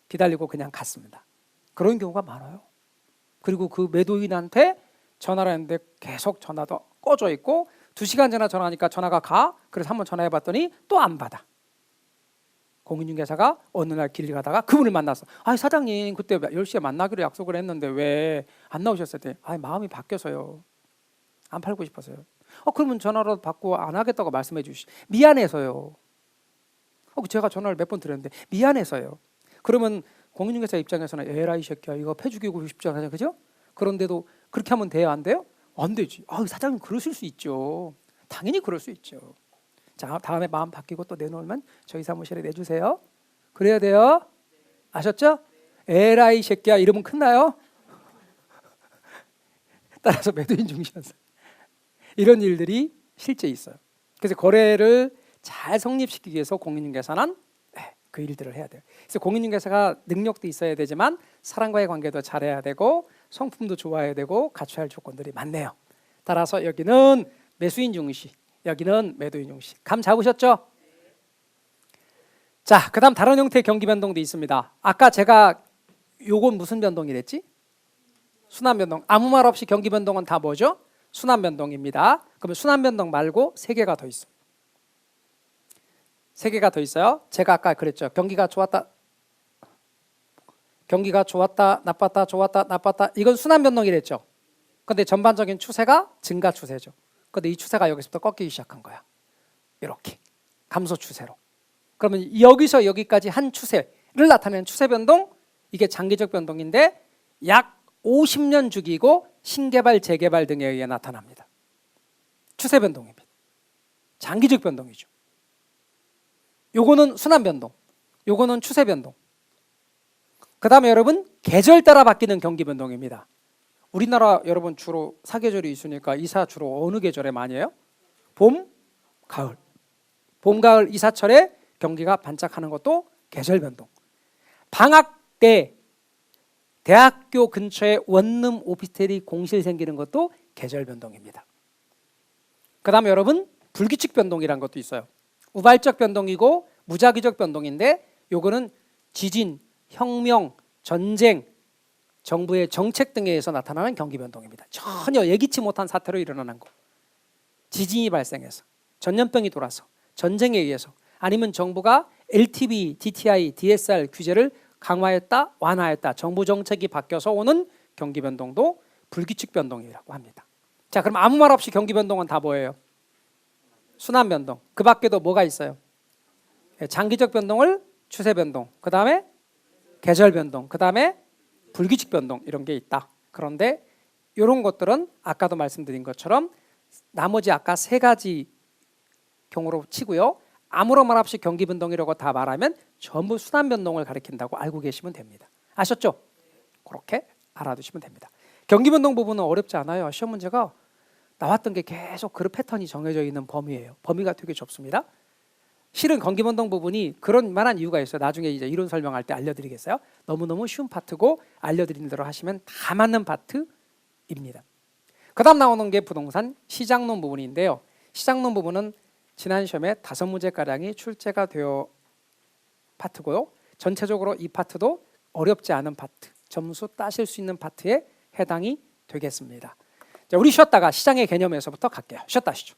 기다리고 그냥 갔습니다. 그런 경우가 많아요. 그리고 그 매도인한테 전화를 했는데 계속 전화도 꺼져 있고 2시간 전에 전화하니까 전화가 가. 그래서 한번 전화해봤더니 또 안 받아. 공인중개사가 어느 날 길 가다가 그분을 만났어. 사장님 그때 10시에 만나기로 약속을 했는데 왜 안 나오셨을 때 마음이 바뀌어서요. 안 팔고 싶어서요. 그러면 전화로 받고 안 하겠다고 말씀해 주시. 미안해서요. 제가 전화를 몇 번 드렸는데 미안해서요. 그러면 공인중개사 입장에서는 에라이 새끼야 이거 패죽이고 싶지 않아요, 그죠? 그런데도 그렇게 하면 돼요, 안 돼요? 안 되지. 사장님 그러실 수 있죠. 당연히 그럴 수 있죠. 자, 다음에 마음 바뀌고 또 내놓으면 저희 사무실에 내주세요. 그래야 돼요. 아셨죠? 에라이 새끼야 이러면 큰나요? 따라서 매도인 중시하세요. 이런 일들이 실제 있어요. 그래서 거래를 잘 성립시키기 위해서 공인중개사는 그 일들을 해야 돼요. 그래서 공인중개사가 능력도 있어야 되지만 사람과의 관계도 잘해야 되고 성품도 좋아야 되고 갖춰야 할 조건들이 많네요. 따라서 여기는 매수인 중시, 여기는 매도인 중시. 감 잡으셨죠? 자, 그다음 다른 형태의 경기 변동도 있습니다. 아까 제가 요건 무슨 변동이랬지? 순환 변동. 아무 말 없이 경기 변동은 다 뭐죠? 순환 변동입니다. 그러면 순환 변동 말고 3개가 더 있어요. 3개가 더 있어요. 제가 아까 그랬죠. 경기가 좋았다, 나빴다, 좋았다, 나빴다. 이건 순환 변동이랬죠. 근데 전반적인 추세가 증가 추세죠. 근데 이 추세가 여기서부터 꺾이기 시작한 거야. 이렇게 감소 추세로. 그러면 여기서 여기까지 한 추세를 나타내는 추세 변동, 이게 장기적 변동인데 약 50년 주기고 신개발, 재개발 등에 의해 나타납니다. 추세 변동입니다. 장기적 변동이죠. 요거는 순환 변동, 요거는 추세 변동. 그 다음에 여러분 계절 따라 바뀌는 경기 변동입니다. 우리나라 여러분 주로 사계절이 있으니까 이사 주로 어느 계절에 많이 해요? 봄, 가을. 봄, 가을 이사철에 경기가 반짝하는 것도 계절 변동. 방학 때 대학교 근처에 원룸 오피스텔이 공실 생기는 것도 계절 변동입니다. 그 다음에 여러분 불규칙 변동이라는 것도 있어요. 우발적 변동이고 무작위적 변동인데 요거는 지진, 혁명, 전쟁, 정부의 정책 등에 의해서 나타나는 경기 변동입니다. 전혀 예기치 못한 사태로 일어나는 거. 지진이 발생해서, 전염병이 돌아서, 전쟁에 의해서, 아니면 정부가 LTV, DTI, DSR 규제를 강화했다, 완화했다, 정부 정책이 바뀌어서 오는 경기 변동도 불규칙 변동이라고 합니다. 자, 그럼 아무 말 없이 경기 변동은 다 뭐예요? 순환 변동. 그 밖에도 뭐가 있어요? 장기적 변동을 추세 변동, 그 다음에 계절 변동, 그 다음에 불규칙 변동, 이런 게 있다. 그런데 이런 것들은 아까도 말씀드린 것처럼 나머지 아까 3가지 경우로 치고요. 아무런 말 없이 경기 변동이라고 다 말하면 전부 순환 변동을 가리킨다고 알고 계시면 됩니다. 아셨죠? 그렇게 알아두시면 됩니다. 경기 변동 부분은 어렵지 않아요. 시험 문제가 나왔던 게 계속 그 패턴이 정해져 있는 범위예요. 범위가 되게 좁습니다. 실은 경기 변동 부분이 그런 만한 이유가 있어요. 나중에 이제 이론 설명할 때 알려드리겠어요. 너무너무 쉬운 파트고 알려드린 대로 하시면 다 맞는 파트입니다. 그 다음 나오는 게 부동산 시장론 부분인데요. 시장론 부분은 지난 시험에 5문제가량이 출제가 되어 파트고요. 전체적으로 이 파트도 어렵지 않은 파트, 점수 따실 수 있는 파트에 해당이 되겠습니다. 자, 우리 쉬었다가 시장의 개념에서부터 갈게요. 쉬었다 하시죠.